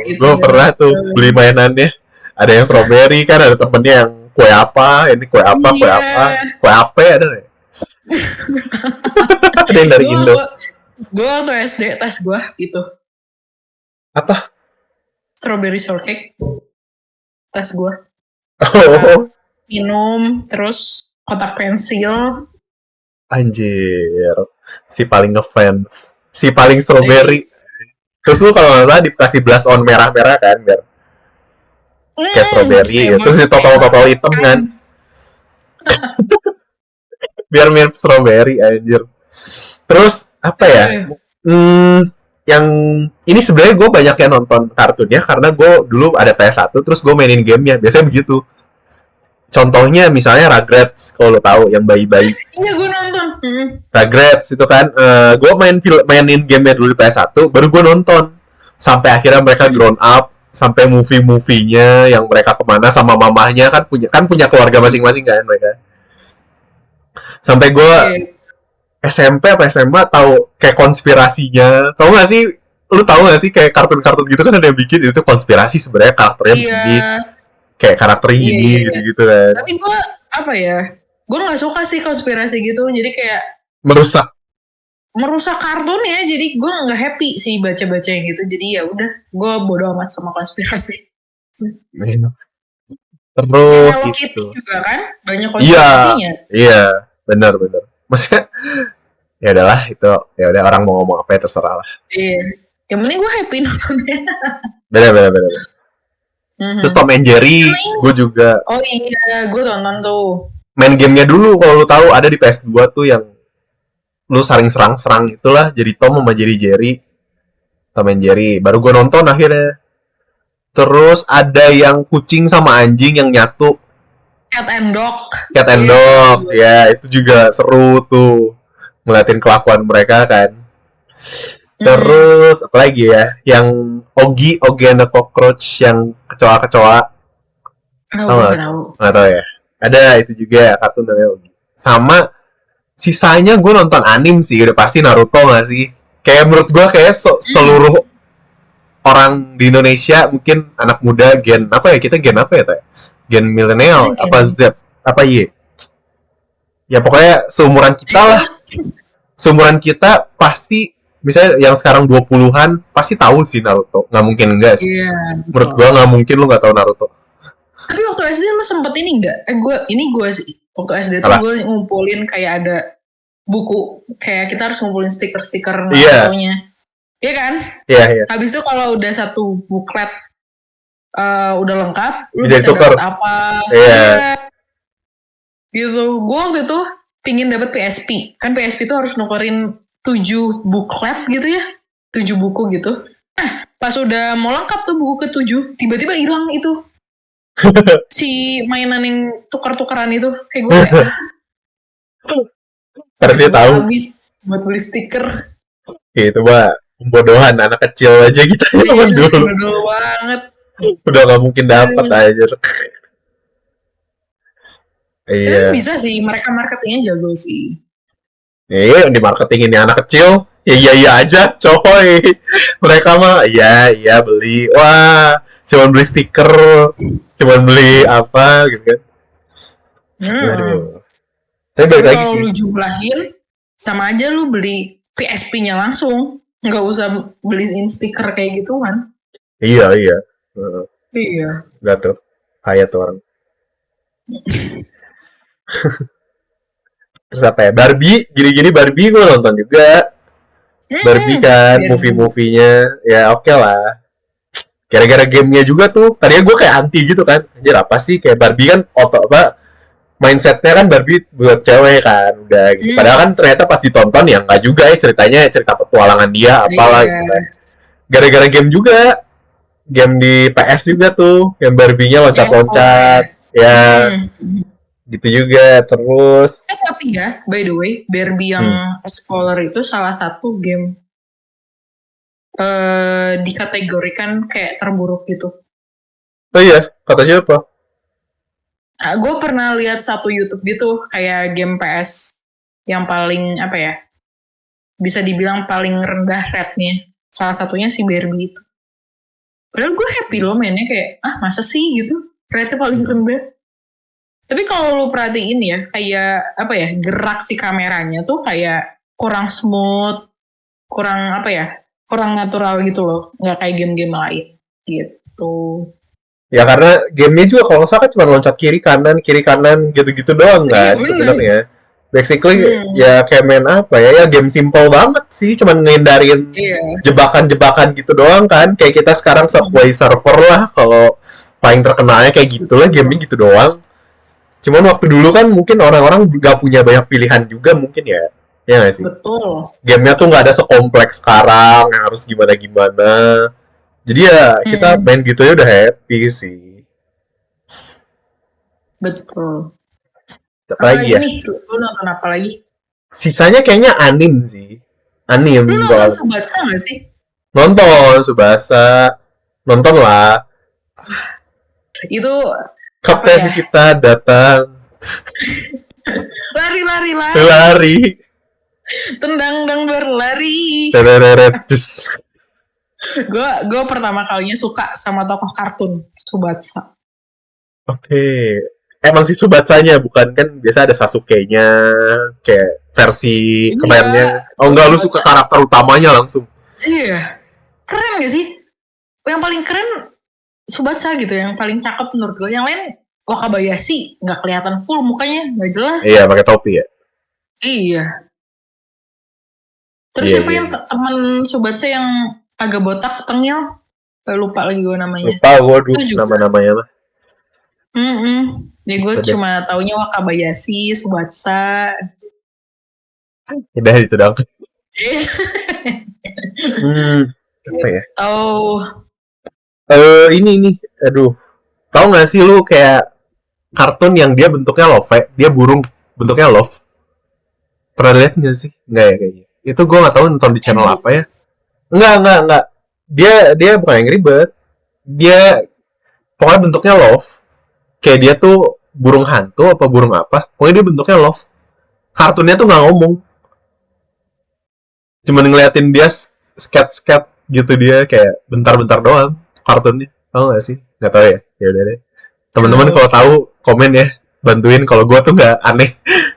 [SPEAKER 2] Itu
[SPEAKER 1] Gue pernah tuh beli mainannya. Ada yang strawberry kan, ada temennya yang kue apa, ini kue apa, kue apa ada deh. Ada yang dari Indo.
[SPEAKER 2] Gue waktu SD tes gue itu.
[SPEAKER 1] Apa?
[SPEAKER 2] Strawberry Shortcake. Tes gue.
[SPEAKER 1] Oh.
[SPEAKER 2] Minum, terus kotak pensil.
[SPEAKER 1] Anjir. Si paling ngefans. Si paling strawberry. Terus lu kalau nggak salah dikasih blush on merah-merah kan, biar kayak strawberry ya. Terus ditotol-totol hitam kan. Biar mirip strawberry anjir. Terus apa ya? Yang ini sebenarnya gue banyak yang nonton kartunnya karena gue dulu ada PS1 terus gue mainin gamenya. Biasanya begitu. Contohnya misalnya Rugrats, kalau lo tahu yang bayi-bayi.
[SPEAKER 2] Iya, gue nonton.
[SPEAKER 1] Rugrats itu kan, gue mainin gamenya dulu di PS1, baru gue nonton. Sampai akhirnya mereka grown up, sampai movie-movie-nya yang mereka kemana sama mamahnya kan punya keluarga masing-masing kan mereka. Sampai gue SMP apa SMA tahu kayak konspirasinya. Tahu nggak sih? Lu tahu nggak sih kayak kartun-kartun gitu kan ada yang bikin itu konspirasi sebenarnya karakternya begini. Kayak karakternya gini gitu-gitu kan.
[SPEAKER 2] Tapi gue apa ya? Gue nggak suka sih konspirasi gitu. Jadi kayak merusak kartunnya. Jadi gue nggak happy sih baca-baca yang gitu. Jadi ya udah, gue bodo amat sama konspirasi.
[SPEAKER 1] Terus
[SPEAKER 2] Hello
[SPEAKER 1] gitu.
[SPEAKER 2] Kitty juga kan banyak konspirasinya.
[SPEAKER 1] Iya, benar. Maksudnya ya udahlah itu, ya udah orang mau ngomong apa ya terserah lah.
[SPEAKER 2] Iya. Yang penting gue happy nontonnya.
[SPEAKER 1] Beda. Terus Tom and Jerry, gue juga.
[SPEAKER 2] Oh iya, gue tonton tuh.
[SPEAKER 1] Main gamenya dulu, kalau lu tahu ada di PS2 tuh yang lu saling serang itulah, jadi Tom sama Jerry. Tom and Jerry, baru gue nonton akhirnya. Terus ada yang kucing sama anjing yang nyatu.
[SPEAKER 2] Cat and Dog,
[SPEAKER 1] ya itu juga seru tuh. Ngeliatin kelakuan mereka kan. Terus apa lagi ya? Yang Ogi and the Cockroach yang kecoa-kecoa. Nggak tahu ya. Ada itu juga kartun namanya Ogi. Sama sisanya gue nonton anime sih, udah pasti Naruto nggak sih? Kayak menurut gue kayak seluruh orang di Indonesia, mungkin anak muda gen apa ya, kita gen apa ya Teh? Gen milenial apa Z apa Y? Ya pokoknya seumuran kita lah. Seumuran kita pasti misalnya yang sekarang 20-an pasti tahu sih Naruto. Nggak mungkin enggak sih.
[SPEAKER 2] Iya,
[SPEAKER 1] menurut gua nggak mungkin lu nggak tahu Naruto.
[SPEAKER 2] Tapi waktu SD lu sempet ini nggak? Gue sih waktu SD tuh gue ngumpulin kayak ada buku, kayak kita harus ngumpulin stiker-stiker Naruto-nya. Iya kan?
[SPEAKER 1] Iya.
[SPEAKER 2] Habis itu kalau udah satu buklet udah lengkap, lu
[SPEAKER 1] bisa
[SPEAKER 2] dapat apa?
[SPEAKER 1] Iya.
[SPEAKER 2] Gitu. Gue waktu itu pingin dapat PSP. Kan PSP tuh harus nukerin 7 buklet gitu ya. 7 buku gitu. Nah, pas udah mau lengkap tuh buku ke-7, tiba-tiba hilang itu. Si mainan yang tukar-tukaran itu. Kayak gue kayak
[SPEAKER 1] karena dia tahu.
[SPEAKER 2] Habis buat beli stiker.
[SPEAKER 1] Gitu, Mbak. Pembodohan anak kecil aja gitu zaman dulu.
[SPEAKER 2] Bodoh banget.
[SPEAKER 1] Udah nggak mungkin dapat aja. Iya.
[SPEAKER 2] Bisa sih, mereka marketingnya jago sih.
[SPEAKER 1] Iya, di marketing ini anak kecil, ya iya aja, coy. Mereka mah, iya beli. Wah, cuman beli stiker, cuman beli apa gitu kan. Aduh. Tapi balik lagi sih.
[SPEAKER 2] Kalau lu jumlahin, sama aja lu beli PSP-nya langsung. Nggak usah beliin stiker kayak gitu kan.
[SPEAKER 1] Iya.
[SPEAKER 2] Iya.
[SPEAKER 1] Udah tuh, kaya tuh orang. Terus apa ya? Barbie, gini-gini Barbie gue nonton juga. Barbie kan, movie-movie-nya. Ya oke lah. Gara-gara gamenya juga tuh. Tadinya gue kayak anti gitu kan. Anjir apa sih? Kayak Barbie kan mindsetnya kan Barbie buat cewek kan. Udah gitu. Padahal kan ternyata pas ditonton ya nggak juga ya ceritanya. Cerita petualangan dia, apalah gitu kan. Gara-gara game juga. Game di PS juga tuh. Yang Barbie-nya loncat-loncat. Ya
[SPEAKER 2] Hmm.
[SPEAKER 1] gitu juga terus.
[SPEAKER 2] Tapi ya, by the way, Barbie yang
[SPEAKER 1] Hmm.
[SPEAKER 2] Explorer itu salah satu game dikategorikan kayak terburuk gitu.
[SPEAKER 1] Oh iya, kata siapa?
[SPEAKER 2] Gue pernah lihat satu YouTube gitu kayak game PS yang paling apa ya, bisa dibilang paling rendah rate-nya. Salah satunya si Barbie itu. Padahal gue happy loh mainnya kayak, masa sih gitu? Rate-nya paling rendah. Tapi kalau lu perhatiin ya, kayak apa ya, gerak si kameranya tuh kayak kurang smooth, kurang apa ya, kurang natural gitu loh. Nggak kayak game-game lain gitu.
[SPEAKER 1] Ya karena gamenya juga kalau nggak salah kan cuma loncat kiri kanan gitu-gitu doang
[SPEAKER 2] Iya
[SPEAKER 1] kan
[SPEAKER 2] bener.
[SPEAKER 1] sebenarnya. Basically
[SPEAKER 2] Hmm,
[SPEAKER 1] ya kayak main apa ya? Ya game simple banget sih, cuman ngehindarin
[SPEAKER 2] iya.
[SPEAKER 1] jebakan-jebakan gitu doang kan. Kayak kita sekarang
[SPEAKER 2] Hmm,
[SPEAKER 1] Subway Surfer lah kalau paling terkenalnya kayak gitu lah gamenya
[SPEAKER 2] betul.
[SPEAKER 1] gitu doang. Cuman waktu dulu kan mungkin orang-orang gak punya banyak pilihan juga mungkin ya. Ya nggak sih?
[SPEAKER 2] Betul.
[SPEAKER 1] Gamenya tuh nggak ada sekompleks sekarang yang harus gimana-gimana. Jadi ya kita
[SPEAKER 2] Hmm,
[SPEAKER 1] main gitu ya udah happy sih.
[SPEAKER 2] betul.
[SPEAKER 1] Apa lagi
[SPEAKER 2] Apalagi
[SPEAKER 1] ya?
[SPEAKER 2] nih, lu nonton apa lagi?
[SPEAKER 1] Sisanya kayaknya anim sih.
[SPEAKER 2] Lu
[SPEAKER 1] Anim
[SPEAKER 2] nonton
[SPEAKER 1] kalau
[SPEAKER 2] Subatsa gak sih?
[SPEAKER 1] nonton Subasa, nonton lah.
[SPEAKER 2] Itu apa
[SPEAKER 1] Kapten
[SPEAKER 2] ya?
[SPEAKER 1] kita datang
[SPEAKER 2] Lari, lari, lari.
[SPEAKER 1] lari.
[SPEAKER 2] Tendang dan berlari.
[SPEAKER 1] Tereret, cus.
[SPEAKER 2] Gue pertama kalinya suka sama tokoh kartun Subatsa.
[SPEAKER 1] Oke. Emang sih Subatsanya bukan kan biasa ada Sasuke-nya kayak versi
[SPEAKER 2] Iya,
[SPEAKER 1] kerennya. Oh
[SPEAKER 2] kalau
[SPEAKER 1] enggak lu suka
[SPEAKER 2] Subatsa.
[SPEAKER 1] karakter utamanya langsung.
[SPEAKER 2] Iya, keren gak sih? Yang paling keren Subatsa gitu, yang paling cakep menurut gue. Yang lain Wakabayashi nggak kelihatan full mukanya, nggak jelas.
[SPEAKER 1] Iya, pakai topi ya.
[SPEAKER 2] Iya. Terus
[SPEAKER 1] Iya,
[SPEAKER 2] siapa
[SPEAKER 1] iya,
[SPEAKER 2] yang
[SPEAKER 1] iya.
[SPEAKER 2] teman Subatsa yang agak botak, tengil? Lupa lagi gue namanya.
[SPEAKER 1] Lupa gue
[SPEAKER 2] Itu
[SPEAKER 1] dulu
[SPEAKER 2] juga.
[SPEAKER 1] nama-namanya mah.
[SPEAKER 2] Ya gue
[SPEAKER 1] Itu deh.
[SPEAKER 2] cuma taunya Wakabayashi, Subatsa.
[SPEAKER 1] Udah itu dong.
[SPEAKER 2] Eh,
[SPEAKER 1] Apa ya?
[SPEAKER 2] oh,
[SPEAKER 1] Ini nih. Aduh. Tahu nggak sih lu kayak kartun yang dia bentuknya love, dia burung bentuknya love. Pernah lihat nggak sih? Nggak ya kayaknya. Itu gue nggak tahu nonton di channel
[SPEAKER 2] Angry.
[SPEAKER 1] apa ya. Nggak. Dia bukan yang ribet. Dia pokoknya bentuknya love. Kayak dia tuh burung hantu apa burung apa. Pokoknya dia bentuknya love. Kartunnya tuh nggak ngomong. Cuma ngeliatin dia sket-sket gitu dia kayak bentar-bentar doang kartunnya. Tahu nggak sih? Nggak tahu ya. Ya udah deh. Teman-teman
[SPEAKER 2] Tahu.
[SPEAKER 1] kalau tahu komen ya. Bantuin kalau gue tuh nggak aneh.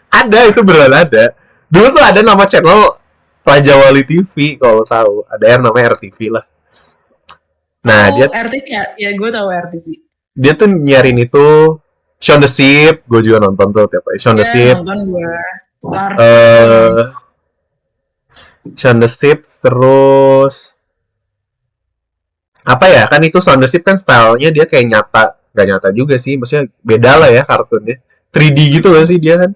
[SPEAKER 1] Ada itu beneran ada. Dulu tuh ada nama channel Raja Wali TV kalau tahu. Ada yang namanya RTV lah. Nah,
[SPEAKER 2] Oh,
[SPEAKER 1] dia
[SPEAKER 2] RTV ya, ya gue tahu RTV.
[SPEAKER 1] dia tuh nyiarin itu Shaun the Sheep, gue juga nonton tuh tiap hari. Shaun the
[SPEAKER 2] Ya
[SPEAKER 1] Sheep,
[SPEAKER 2] nonton gue. Larva gue
[SPEAKER 1] eh
[SPEAKER 2] nonton.
[SPEAKER 1] Shaun the Sheep, terus apa ya? Kan itu Shaun the Sheep kan stylenya dia kayak nyata, nggak nyata juga sih, maksudnya beda lah ya kartunnya. 3D gitu gak sih dia kan?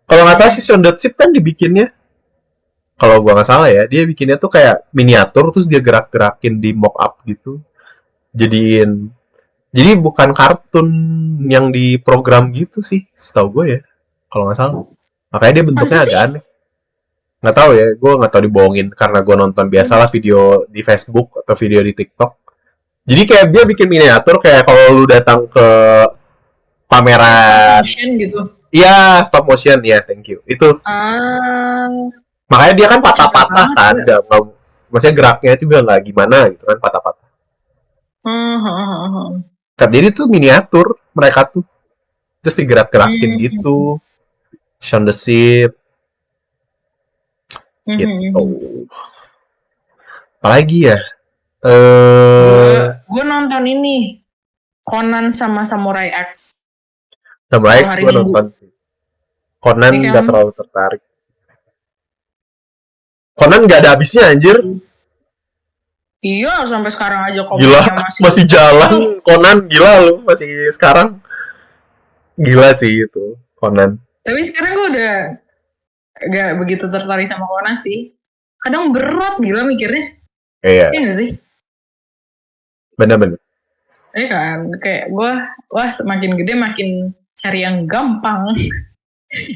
[SPEAKER 1] Kalau nggak salah sih Shaun the Sheep kan dibikinnya, kalau gua nggak salah ya, dia bikinnya tuh kayak miniatur terus dia gerak-gerakin di mock up gitu, jadiin jadi bukan kartun yang diprogram gitu sih, setahu gue ya. Kalau nggak salah. Makanya dia bentuknya
[SPEAKER 2] Masa
[SPEAKER 1] agak
[SPEAKER 2] sih?
[SPEAKER 1] aneh. Nggak tahu ya, gue nggak tahu dibohongin karena gue nonton biasalah video di Facebook atau video di TikTok. Jadi kayak dia bikin miniatur kayak kalau lu datang ke
[SPEAKER 2] Kayak stop
[SPEAKER 1] pameran,
[SPEAKER 2] motion gitu.
[SPEAKER 1] iya stop motion ya, thank you. Itu
[SPEAKER 2] Ah,
[SPEAKER 1] makanya dia kan
[SPEAKER 2] kok capek
[SPEAKER 1] patah-patah
[SPEAKER 2] banget
[SPEAKER 1] kan,
[SPEAKER 2] ya?
[SPEAKER 1] nggak maksudnya geraknya juga nggak gimana gitu kan patah-patah.
[SPEAKER 2] Hmm, hmm, hmm, hmm.
[SPEAKER 1] Kan jadi tuh miniatur mereka tuh terus digerak-gerakin
[SPEAKER 2] Hmm,
[SPEAKER 1] gitu. Shaun the Sheep
[SPEAKER 2] hmm, hmm,
[SPEAKER 1] gitu.
[SPEAKER 2] hmm.
[SPEAKER 1] Apalagi ya?
[SPEAKER 2] Gue
[SPEAKER 1] Eh,
[SPEAKER 2] gue nonton ini Conan sama Samurai X
[SPEAKER 1] Samurai
[SPEAKER 2] yang
[SPEAKER 1] X
[SPEAKER 2] hari
[SPEAKER 1] gue
[SPEAKER 2] Minggu.
[SPEAKER 1] nonton. Conan
[SPEAKER 2] Ini kan
[SPEAKER 1] nggak terlalu tertarik. Conan nggak ada habisnya anjir.
[SPEAKER 2] iya sampai sekarang aja
[SPEAKER 1] Gila,
[SPEAKER 2] komiknya masih
[SPEAKER 1] masih
[SPEAKER 2] full.
[SPEAKER 1] jalan. Conan gila lu, masih sekarang. Gila sih itu, Conan.
[SPEAKER 2] Tapi sekarang gue udah gak begitu tertarik sama Conan sih. Kadang berat gila mikirnya.
[SPEAKER 1] Iya,
[SPEAKER 2] Iya gak sih?
[SPEAKER 1] bener-bener.
[SPEAKER 2] Iya kan, kayak gue, wah semakin gede makin cari yang gampang,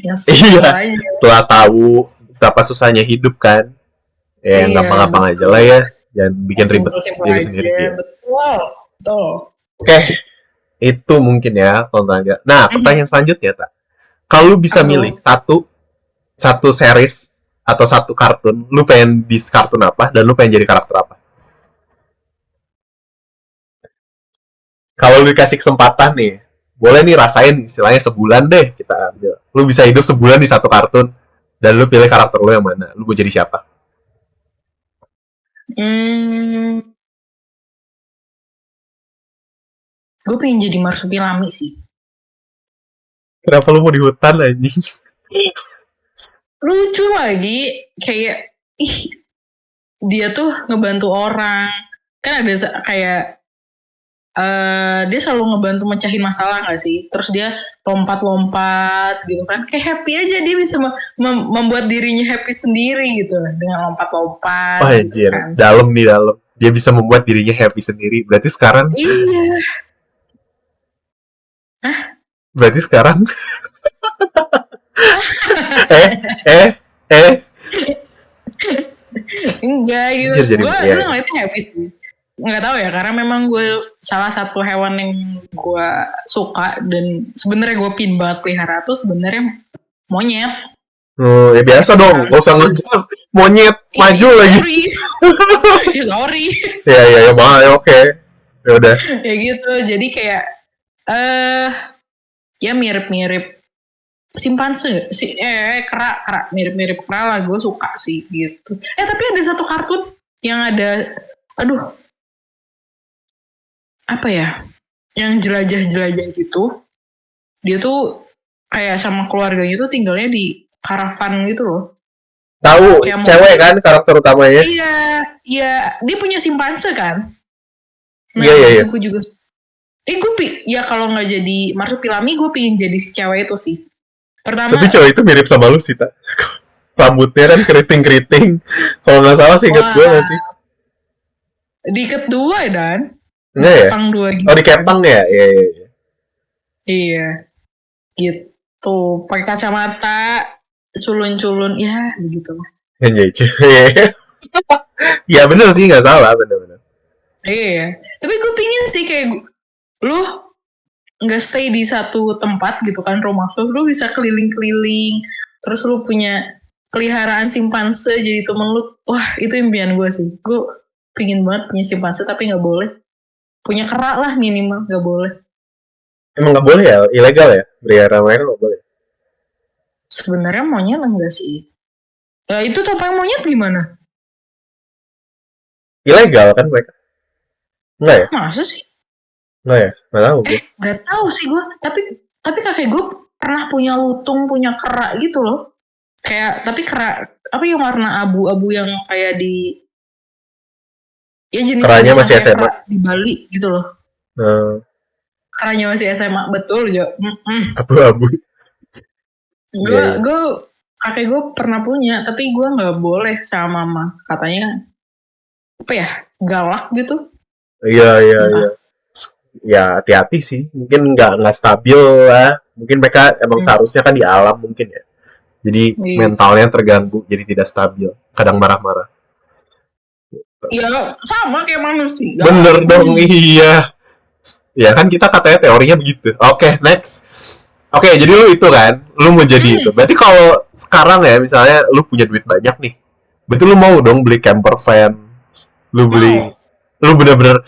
[SPEAKER 2] yang simple
[SPEAKER 1] Iya,
[SPEAKER 2] aja.
[SPEAKER 1] setelah tahu betapa susahnya hidup kan. Ya yang
[SPEAKER 2] Iya,
[SPEAKER 1] gampang-gampang aja lah
[SPEAKER 2] betul.
[SPEAKER 1] ya. Jangan bikin ribet
[SPEAKER 2] Simple-simple
[SPEAKER 1] diri sendiri.
[SPEAKER 2] aja,
[SPEAKER 1] Ya.
[SPEAKER 2] betul. Betul.
[SPEAKER 1] Oke, itu mungkin ya tontonannya. Nah, pertanyaan selanjutnya, Tak. Kalau lu bisa
[SPEAKER 2] Apa tuh?
[SPEAKER 1] milih satu series atau satu kartun, lu pengen di kartun apa dan lu pengen jadi karakter apa? Kalau lu dikasih kesempatan nih, boleh nih rasain istilahnya sebulan deh kita ambil. Lu bisa hidup sebulan di satu kartun dan lu pilih karakter lu yang mana? Lu mau jadi siapa?
[SPEAKER 2] Hmm, gue pengen jadi marsupilami sih.
[SPEAKER 1] Kenapa lu mau di hutan anjing?
[SPEAKER 2] Lucu lagi, kayak ih dia tuh ngebantu orang. Kan ada kayak dia selalu ngebantu mecahin masalah gak sih? Terus dia lompat-lompat gitu kan. Kayak happy aja, dia bisa membuat dirinya happy sendiri gitu lah. Dengan lompat-lompat
[SPEAKER 1] Oh
[SPEAKER 2] gitu
[SPEAKER 1] anjir,
[SPEAKER 2] kan.
[SPEAKER 1] dalam nih dalam. Dia bisa membuat dirinya happy sendiri.
[SPEAKER 2] Iya.
[SPEAKER 1] Berarti sekarang eh eh eh
[SPEAKER 2] Enggak gitu.
[SPEAKER 1] anjir jadi
[SPEAKER 2] Gue
[SPEAKER 1] ya.
[SPEAKER 2] ngeliatnya happy sih. Nggak tahu ya, karena memang gue salah satu hewan yang gue suka dan sebenarnya gue pin banget pelihara tuh sebenarnya monyet.
[SPEAKER 1] Oh, ya biasa dong, gak usah ngegas. Monyet maju lagi.
[SPEAKER 2] Sorry. Ya, sorry.
[SPEAKER 1] Ya, ya, oke. Ya udah.
[SPEAKER 2] Ya gitu. Jadi kayak ya mirip-mirip simpanse kera mirip-mirip kera lah, gue suka sih gitu. Tapi ada satu kartun yang ada, aduh, apa ya, yang jelajah-jelajah gitu. Dia tuh kayak sama keluarganya tuh tinggalnya di karavan gitu loh.
[SPEAKER 1] Tahu cewek kan karakter utamanya?
[SPEAKER 2] Iya, dia punya simpanse kan. Nah,
[SPEAKER 1] Iya.
[SPEAKER 2] gue juga ya kalau nggak jadi marsupilami, gue pingin jadi si cewek itu sih. Pertama,
[SPEAKER 1] Tapi cewek itu mirip sama lu sih, Tak. Rambutnya kan keriting-keriting. Kalau nggak salah sih inget gue nggak sih?
[SPEAKER 2] di kedua ya Dan.
[SPEAKER 1] Enggak ya?
[SPEAKER 2] Kepang dua gitu.
[SPEAKER 1] Oh di Kepang ya? Iya.
[SPEAKER 2] Iya, gitu. Pakai kacamata, culun-culun, ya begitu lah.
[SPEAKER 1] Anjir. Ya bener sih nggak salah bener.
[SPEAKER 2] Iya, tapi gue pingin sih kayak lu nggak stay di satu tempat gitu kan, rumah lu bisa keliling-keliling, terus lu punya peliharaan simpanse jadi temen lu. Wah, itu impian gue sih. Gue pingin banget punya simpanse tapi nggak boleh. Punya kera lah minimal, nggak boleh.
[SPEAKER 1] Emang nggak boleh ya? Ilegal ya? Pelihara mereka nggak boleh?
[SPEAKER 2] Sebenarnya monyet enggak sih. Ya itu topeng monyet gimana?
[SPEAKER 1] Ilegal kan mereka? Enggak ya?
[SPEAKER 2] Masa sih?
[SPEAKER 1] Enggak ya? Nggak tahu gue.
[SPEAKER 2] Gak tahu sih gue. Tapi kakek gue pernah punya lutung, punya kera gitu loh. Kayak, tapi kera, apa yang warna abu-abu yang kayak di, ya jenis
[SPEAKER 1] Keranya masih SMA.
[SPEAKER 2] di Bali gitu loh. Keranya masih SMA, betul Jo.
[SPEAKER 1] Abu-abu.
[SPEAKER 2] Gue kakek gue pernah punya, tapi gue nggak boleh sama mama. Katanya apa ya, galak gitu.
[SPEAKER 1] Iya. Ya hati-hati sih. Mungkin nggak stabil lah. Mungkin mereka emang seharusnya kan di alam mungkin ya. Jadi mentalnya terganggu, jadi tidak stabil. Kadang marah-marah.
[SPEAKER 2] Ya sama kayak manusia.
[SPEAKER 1] Bener dong, iya. Ya kan kita katanya teorinya begitu. Oke, next. Oke, jadi lu itu kan, lu mau jadi itu. Berarti kalau sekarang ya, misalnya lu punya duit banyak nih, berarti lu mau dong beli camper van, lu bener-bener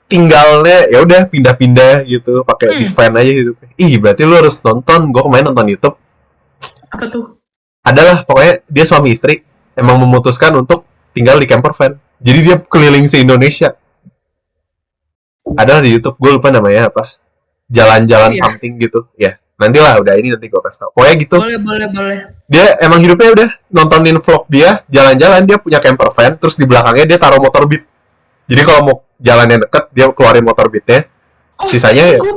[SPEAKER 1] tinggalnya ya udah pindah-pindah gitu, pakai di van aja gitu. Ih, berarti lu harus nonton. Gue kemarin nonton YouTube.
[SPEAKER 2] Apa tuh?
[SPEAKER 1] Adalah pokoknya dia suami istri emang memutuskan untuk tinggal di camper van. Jadi dia keliling se-Indonesia. Ada di YouTube, gue lupa namanya apa. Jalan-jalan something gitu. Ya, nantilah udah ini nanti gue kasih tau. Pokoknya gitu.
[SPEAKER 2] Boleh.
[SPEAKER 1] Dia emang hidupnya udah nontonin vlog dia, jalan-jalan dia punya camper van, terus di belakangnya dia taruh motor beat. Jadi kalau mau jalan yang deket, dia keluarin motor beatnya. Sisanya ya.
[SPEAKER 2] Gue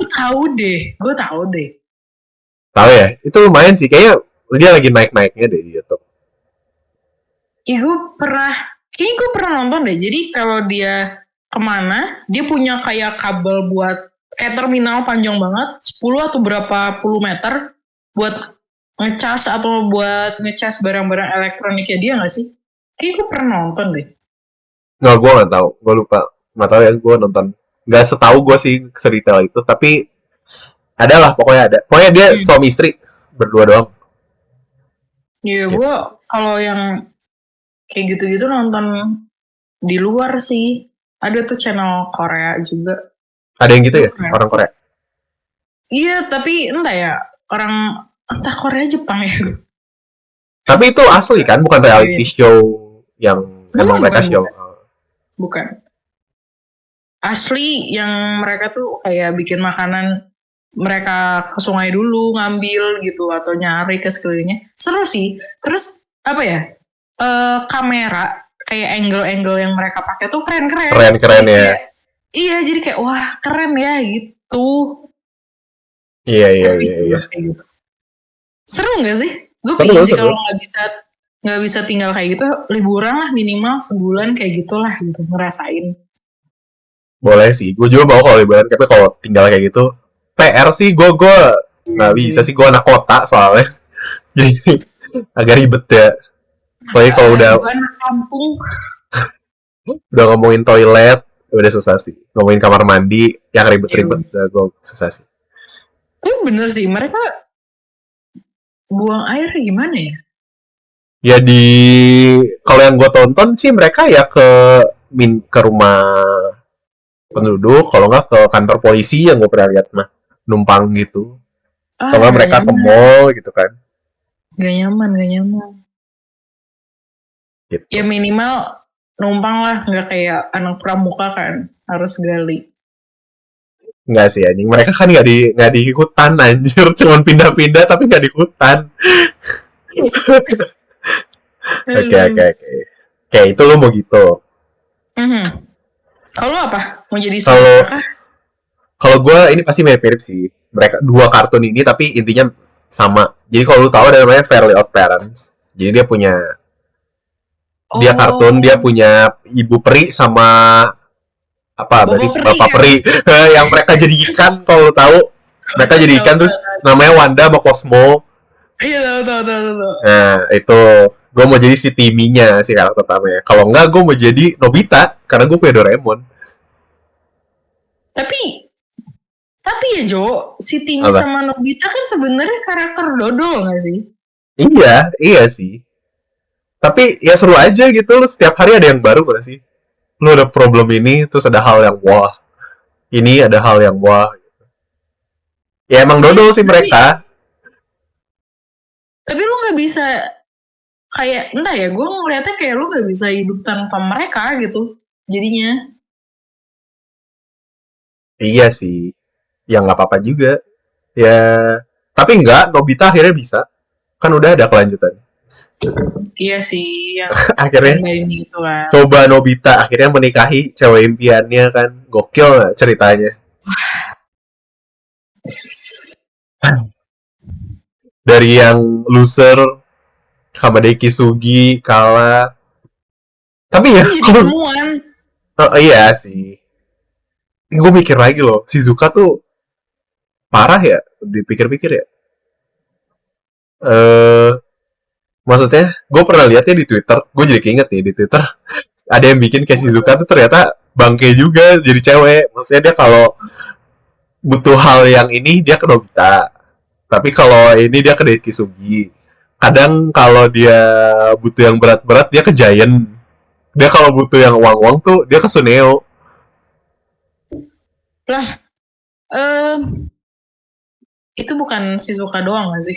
[SPEAKER 2] tahu deh.
[SPEAKER 1] Tahu ya? Itu lumayan sih. Kayaknya dia lagi naik-naiknya deh di YouTube.
[SPEAKER 2] Kayaknya gue pernah nonton deh. Jadi kalau dia kemana, dia punya kayak kabel buat kayak terminal panjang banget, 10 atau berapa puluh meter buat ngecas atau buat ngecas barang-barang elektroniknya dia nggak sih? Kayak gue pernah nonton deh.
[SPEAKER 1] Nggak, gue nggak tahu, gue lupa, nggak tahu ya, gue nonton nggak setahu gue sih sedetail itu, tapi ada lah, pokoknya dia suami istri berdua doang.
[SPEAKER 2] Iya,
[SPEAKER 1] Gitu.
[SPEAKER 2] gue kalau yang kayak gitu-gitu nonton di luar sih. Ada tuh channel Korea juga.
[SPEAKER 1] Ada yang gitu
[SPEAKER 2] Gue
[SPEAKER 1] ya, orang Korea.
[SPEAKER 2] Iya, tapi entah ya, orang entah Korea Jepang ya.
[SPEAKER 1] Tapi itu asli kan, bukan reality show yang
[SPEAKER 2] Bukan,
[SPEAKER 1] emang mereka
[SPEAKER 2] bukan,
[SPEAKER 1] show.
[SPEAKER 2] bukan. Bukan. Asli yang mereka tuh kayak bikin makanan, mereka ke sungai dulu ngambil gitu atau nyari ke sekelilingnya. Seru sih. Terus apa ya? Kamera kayak angle-angle yang mereka pakai tuh keren-keren.
[SPEAKER 1] Keren-keren
[SPEAKER 2] Jadi
[SPEAKER 1] ya.
[SPEAKER 2] kayak, iya, jadi kayak wah keren ya gitu.
[SPEAKER 1] Iya,
[SPEAKER 2] Happy
[SPEAKER 1] iya,
[SPEAKER 2] sih
[SPEAKER 1] iya.
[SPEAKER 2] gue kayak gitu. Seru nggak sih? Gue
[SPEAKER 1] Seru,
[SPEAKER 2] pingin sih
[SPEAKER 1] seru.
[SPEAKER 2] kalau nggak bisa tinggal kayak gitu, liburan lah minimal sebulan kayak gitulah gitu ngerasain.
[SPEAKER 1] Boleh sih, gue juga mau kalau liburan, tapi kalau tinggal kayak gitu, PR sih gue nggak
[SPEAKER 2] Iya
[SPEAKER 1] bisa
[SPEAKER 2] sih.
[SPEAKER 1] sih, gue anak kota soalnya, jadi agak ribet ya. Apalagi kalau
[SPEAKER 2] Gue anak kampung.
[SPEAKER 1] udah ngomongin toilet, udah susah sih. Ngomongin kamar mandi, yang
[SPEAKER 2] Ya,
[SPEAKER 1] ribet-ribet, udah gue susah sih.
[SPEAKER 2] tapi bener sih mereka buang air gimana ya?
[SPEAKER 1] Ya kalau yang gue tonton sih mereka ya ke rumah penduduk, kalau nggak ke kantor polisi yang gue pernah lihat mah numpang gitu. Kalau nggak
[SPEAKER 2] Nggak
[SPEAKER 1] mereka ke
[SPEAKER 2] nyaman,
[SPEAKER 1] mall gitu kan.
[SPEAKER 2] nggak nyaman, nggak nyaman.
[SPEAKER 1] Gitu.
[SPEAKER 2] Ya minimal numpang lah, nggak kayak anak pramuka kan harus gali.
[SPEAKER 1] Nggak sih anjing. Mereka kan nggak di hutan anjir, cuman pindah-pindah tapi nggak di hutan. Oke, oke, oke. Kayak itu lo mau gitu.
[SPEAKER 2] Mhm. Kalau apa? Mau jadi
[SPEAKER 1] Kalau
[SPEAKER 2] singa kah?
[SPEAKER 1] kalau gue ini pasti mirip-mirip sih. Mereka dua kartun ini tapi intinya sama. Jadi kalau lu tahu ada namanya Fairly Odd Parents. Jadi dia kartun, dia
[SPEAKER 2] Oh,
[SPEAKER 1] punya ibu peri sama apa berarti
[SPEAKER 2] Bobo Peri
[SPEAKER 1] bapak
[SPEAKER 2] kan?
[SPEAKER 1] peri. Yang mereka jadi ikan, kalau lu tahu, mereka jadi
[SPEAKER 2] Tahu,
[SPEAKER 1] ikan
[SPEAKER 2] tahu,
[SPEAKER 1] terus
[SPEAKER 2] tahu.
[SPEAKER 1] namanya Wanda sama Cosmo.
[SPEAKER 2] Iya, tahu, tahu, tahu, tahu.
[SPEAKER 1] Nah, itu gue mau jadi si Timinya, si karakter utamanya. Kalau enggak, gue mau jadi Nobita karena gue punya Doraemon.
[SPEAKER 2] Tapi ya Jo, si Timmy
[SPEAKER 1] Apa?
[SPEAKER 2] sama Nobita kan sebenarnya karakter dodol nggak sih?
[SPEAKER 1] Iya, iya sih. Tapi ya seru aja gitu, lu setiap hari ada yang baru gak sih? Lu ada problem ini, terus ada hal yang wah. Ini ada hal yang wah. Ya emang
[SPEAKER 2] Iya,
[SPEAKER 1] dodol sih
[SPEAKER 2] tapi
[SPEAKER 1] mereka.
[SPEAKER 2] lu nggak bisa kayak entah ya, gue ngeliatnya kayak lu nggak bisa hidup tanpa mereka gitu. Jadinya,
[SPEAKER 1] Iya sih. Ya nggak apa-apa juga. Ya, tapi enggak, Nobita akhirnya bisa. Kan udah ada kelanjutan.
[SPEAKER 2] iya sih yang
[SPEAKER 1] Akhirnya
[SPEAKER 2] Stand By Me itu kan.
[SPEAKER 1] coba Nobita akhirnya menikahi cewek impiannya kan. Gokil gak ceritanya? Dari yang loser sama Deki Sugi kalah. Tapi ya,
[SPEAKER 2] Tapi jadi
[SPEAKER 1] kalau
[SPEAKER 2] ilmuwan.
[SPEAKER 1] iya sih. Gue mikir lagi loh, Shizuka tuh parah ya, dipikir-pikir ya. Eh, maksudnya, gue pernah lihatnya di Twitter, gue jadi keinget nih di Twitter, ada yang bikin kayak Shizuka tuh ternyata bangke juga jadi cewek. Maksudnya dia kalau butuh hal yang ini dia ke Nobita, tapi kalau ini dia ke Deki Sugi. Kadang kalau dia butuh yang berat-berat dia ke Giant. Dia kalau butuh yang uang-uang tuh dia ke Suneo.
[SPEAKER 2] Lah, eh itu bukan Shizuka doang gak sih?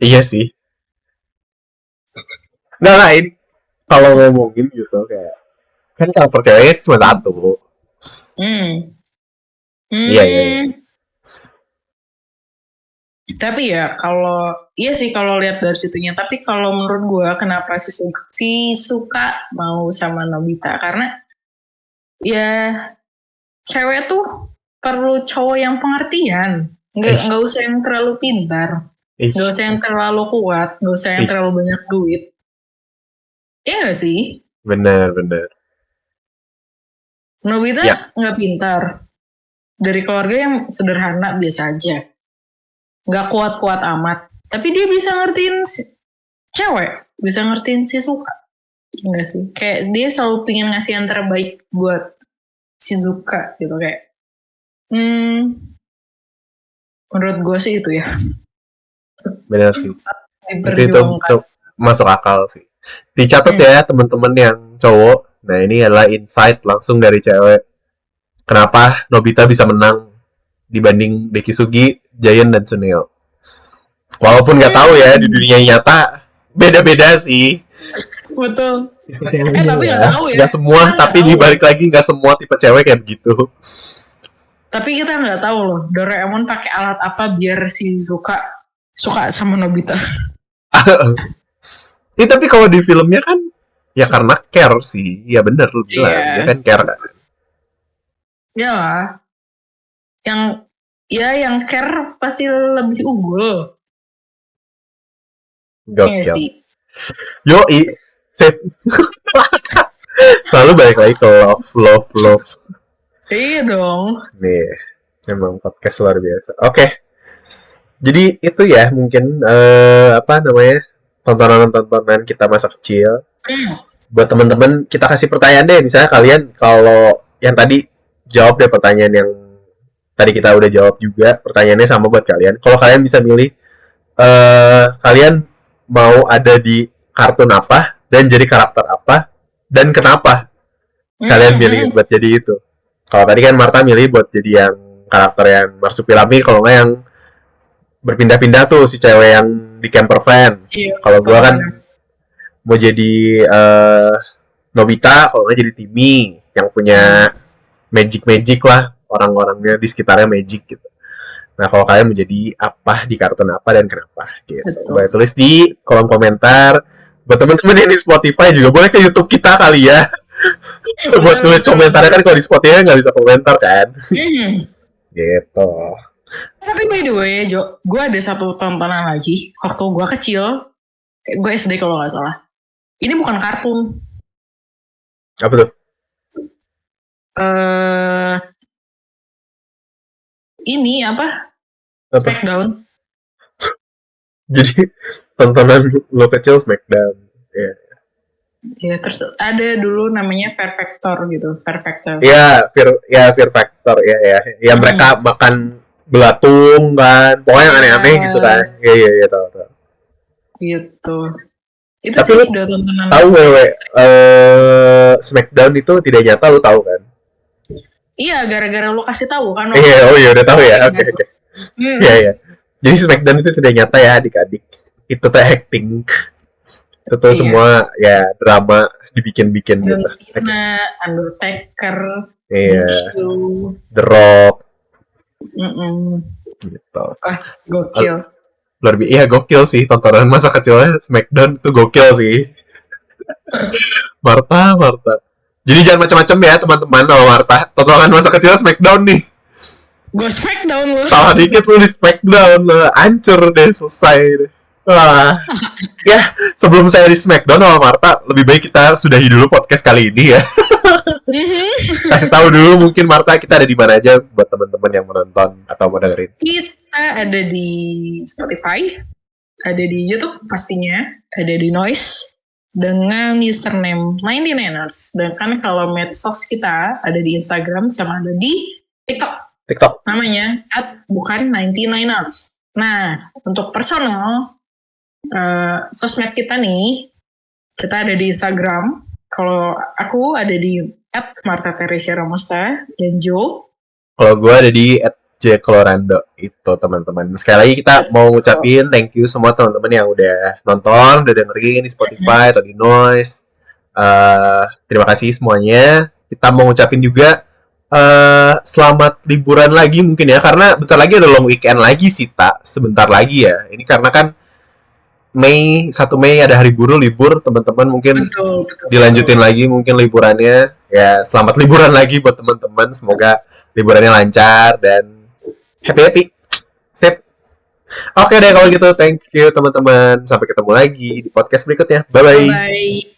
[SPEAKER 1] Iya sih. Nah, ini kalau ngomongin gitu kayak kan karakter ceweknya cuma satu.
[SPEAKER 2] Hmm.
[SPEAKER 1] Iya, iya, iya.
[SPEAKER 2] Hmm. Tapi ya kalau iya sih kalau lihat dari situnya. Tapi kalau menurut gue kenapa si suka mau sama Nobita karena ya cewek tuh perlu cowok yang pengertian. Nggak
[SPEAKER 1] Eh,
[SPEAKER 2] usah yang terlalu pintar,
[SPEAKER 1] ih,
[SPEAKER 2] nggak usah yang terlalu kuat, nggak usah yang
[SPEAKER 1] ih,
[SPEAKER 2] terlalu banyak duit. Iya nggak sih?
[SPEAKER 1] bener, bener.
[SPEAKER 2] Nobita
[SPEAKER 1] Ya.
[SPEAKER 2] nggak pintar. Dari keluarga yang sederhana biasa aja. Nggak kuat-kuat amat. Tapi dia bisa ngertiin cewek. Bisa ngertiin Shizuka. Enggak sih. Kayak dia selalu pengen ngasih yang terbaik buat Shizuka gitu kayak. Menurut gue sih itu ya.
[SPEAKER 1] Benar sih. Itu
[SPEAKER 2] Diperjuangkan.
[SPEAKER 1] masuk akal sih. Dicatat ya teman-teman yang cowok. Nah ini adalah insight langsung dari cewek. Kenapa Nobita bisa menang dibanding Dekisugi, Giant, dan Tsuneo. Walaupun nggak tahu ya di dunia nyata beda-beda sih.
[SPEAKER 2] Betul.
[SPEAKER 1] Tipe ceweknya
[SPEAKER 2] tapi nggak tahu ya.
[SPEAKER 1] Nggak semua,
[SPEAKER 2] Kita
[SPEAKER 1] tapi
[SPEAKER 2] nggak tahu.
[SPEAKER 1] dibalik lagi nggak semua tipe cewek kayak begitu.
[SPEAKER 2] Tapi kita nggak tahu loh, Doraemon pakai alat apa biar si Zuka suka sama Nobita.
[SPEAKER 1] Tapi kalau di filmnya kan ya karena care sih. Ya bener lu bilang,
[SPEAKER 2] Iya.
[SPEAKER 1] dia kan care kan.
[SPEAKER 2] Ya lah. Yang care pasti lebih unggul. Iya
[SPEAKER 1] Gokil.
[SPEAKER 2] sih.
[SPEAKER 1] Yoi. Sip. Selalu balik lagi ke love.
[SPEAKER 2] Iya dong.
[SPEAKER 1] Nih, memang podcast luar biasa. Oke. Jadi itu ya mungkin tontonan-tontonan kita masa kecil. Buat teman-teman kita kasih pertanyaan deh, misalnya kalian kalau yang tadi jawab deh pertanyaan yang tadi kita udah jawab juga, pertanyaannya sama buat kalian. Kalau kalian bisa milih kalian mau ada di kartun apa dan jadi karakter apa dan kenapa kalian pilih buat jadi itu. Kalau tadi kan Marta milih buat jadi yang karakter yang marsupilami, kalau nggak yang berpindah-pindah tuh si cewek yang di camper van.
[SPEAKER 2] Iya,
[SPEAKER 1] kalau gua kan mau jadi Nobita, kalau nggak jadi Timmy yang punya magic lah, orang-orangnya di sekitarnya magic gitu. Nah kalau kalian menjadi apa di kartun apa dan kenapa gitu, boleh tulis di kolom komentar. Buat teman-teman yang di Spotify juga boleh ke YouTube kita kali ya. Buat tulis komentarnya kan, kalau di Spotify nggak bisa komentar kan. Gitu.
[SPEAKER 2] Tapi by the way Jo, gue ada satu tontonan lagi waktu gue kecil, gue SD kalau nggak salah. Ini bukan kartun.
[SPEAKER 1] Apa tuh?
[SPEAKER 2] Ini apa? Smackdown.
[SPEAKER 1] Jadi tontonan lo kecil Smackdown. Iya.
[SPEAKER 2] Ya, terus ada dulu namanya Fear Factor gitu, Fear Factor.
[SPEAKER 1] Iya, Fear Factor ya. Ya mereka makan belatung kan, pokoknya yang aneh-aneh gitu kan. Iya tahu.
[SPEAKER 2] Gitu. Itu
[SPEAKER 1] tapi
[SPEAKER 2] sih
[SPEAKER 1] lu
[SPEAKER 2] udah tontonan.
[SPEAKER 1] Tahu Smackdown itu tidak nyata, lu tahu kan?
[SPEAKER 2] Iya, gara-gara lu kasih tahu kan.
[SPEAKER 1] Iya, udah tahu ya. Oke. Iya. Jadi Smackdown itu tidak nyata ya adik-adik. Itu tuh acting. Itu tuh semua ya drama dibikin-bikin
[SPEAKER 2] John
[SPEAKER 1] gitu.
[SPEAKER 2] Cena, Undertaker,
[SPEAKER 1] Iya. The Rock. Gitu.
[SPEAKER 2] Gokil.
[SPEAKER 1] Iya gokil sih, tontonan masa kecilnya Smackdown itu gokil sih. Marta. Jadi jangan macam-macam ya teman-teman sama Marta. Tontonan masa kecilnya Smackdown nih.
[SPEAKER 2] Gue Smackdown lu.
[SPEAKER 1] Salah dikit lu di Smackdown, hancur deh, selesai deh. Wah. Ya, sebelum saya di Smackdown sama Marta, lebih baik kita sudahi dulu podcast kali ini ya. Kasih tahu dulu mungkin Marta kita ada di mana aja buat teman-teman yang menonton atau mau dengerin.
[SPEAKER 2] Kita ada di Spotify, ada di YouTube pastinya, ada di Noise dengan username 99ers. Dan kan kalau medsos kita ada di Instagram sama ada di TikTok. Namanya @bukan99ers. Nah, untuk personal sosmed kita nih, kita ada di Instagram. Kalau aku ada di @martateresia-romusta dan Jo.
[SPEAKER 1] Kalau gue ada di @jclorando itu teman-teman. Sekali lagi kita mau ngucapin thank you semua teman-teman yang udah nonton, udah dengerin di Spotify atau di Noise. Terima kasih semuanya. Kita mau ngucapin juga selamat liburan lagi mungkin ya, karena bentar lagi ada long weekend lagi sih sebentar lagi ya. Ini karena kan 1 Mei ada hari buruh, libur teman-teman mungkin betul. Dilanjutin lagi mungkin liburannya ya. Selamat liburan lagi buat teman-teman, semoga liburannya lancar dan happy. Sip. Oke deh kalau gitu, thank you teman-teman, sampai ketemu lagi di podcast berikutnya. Bye.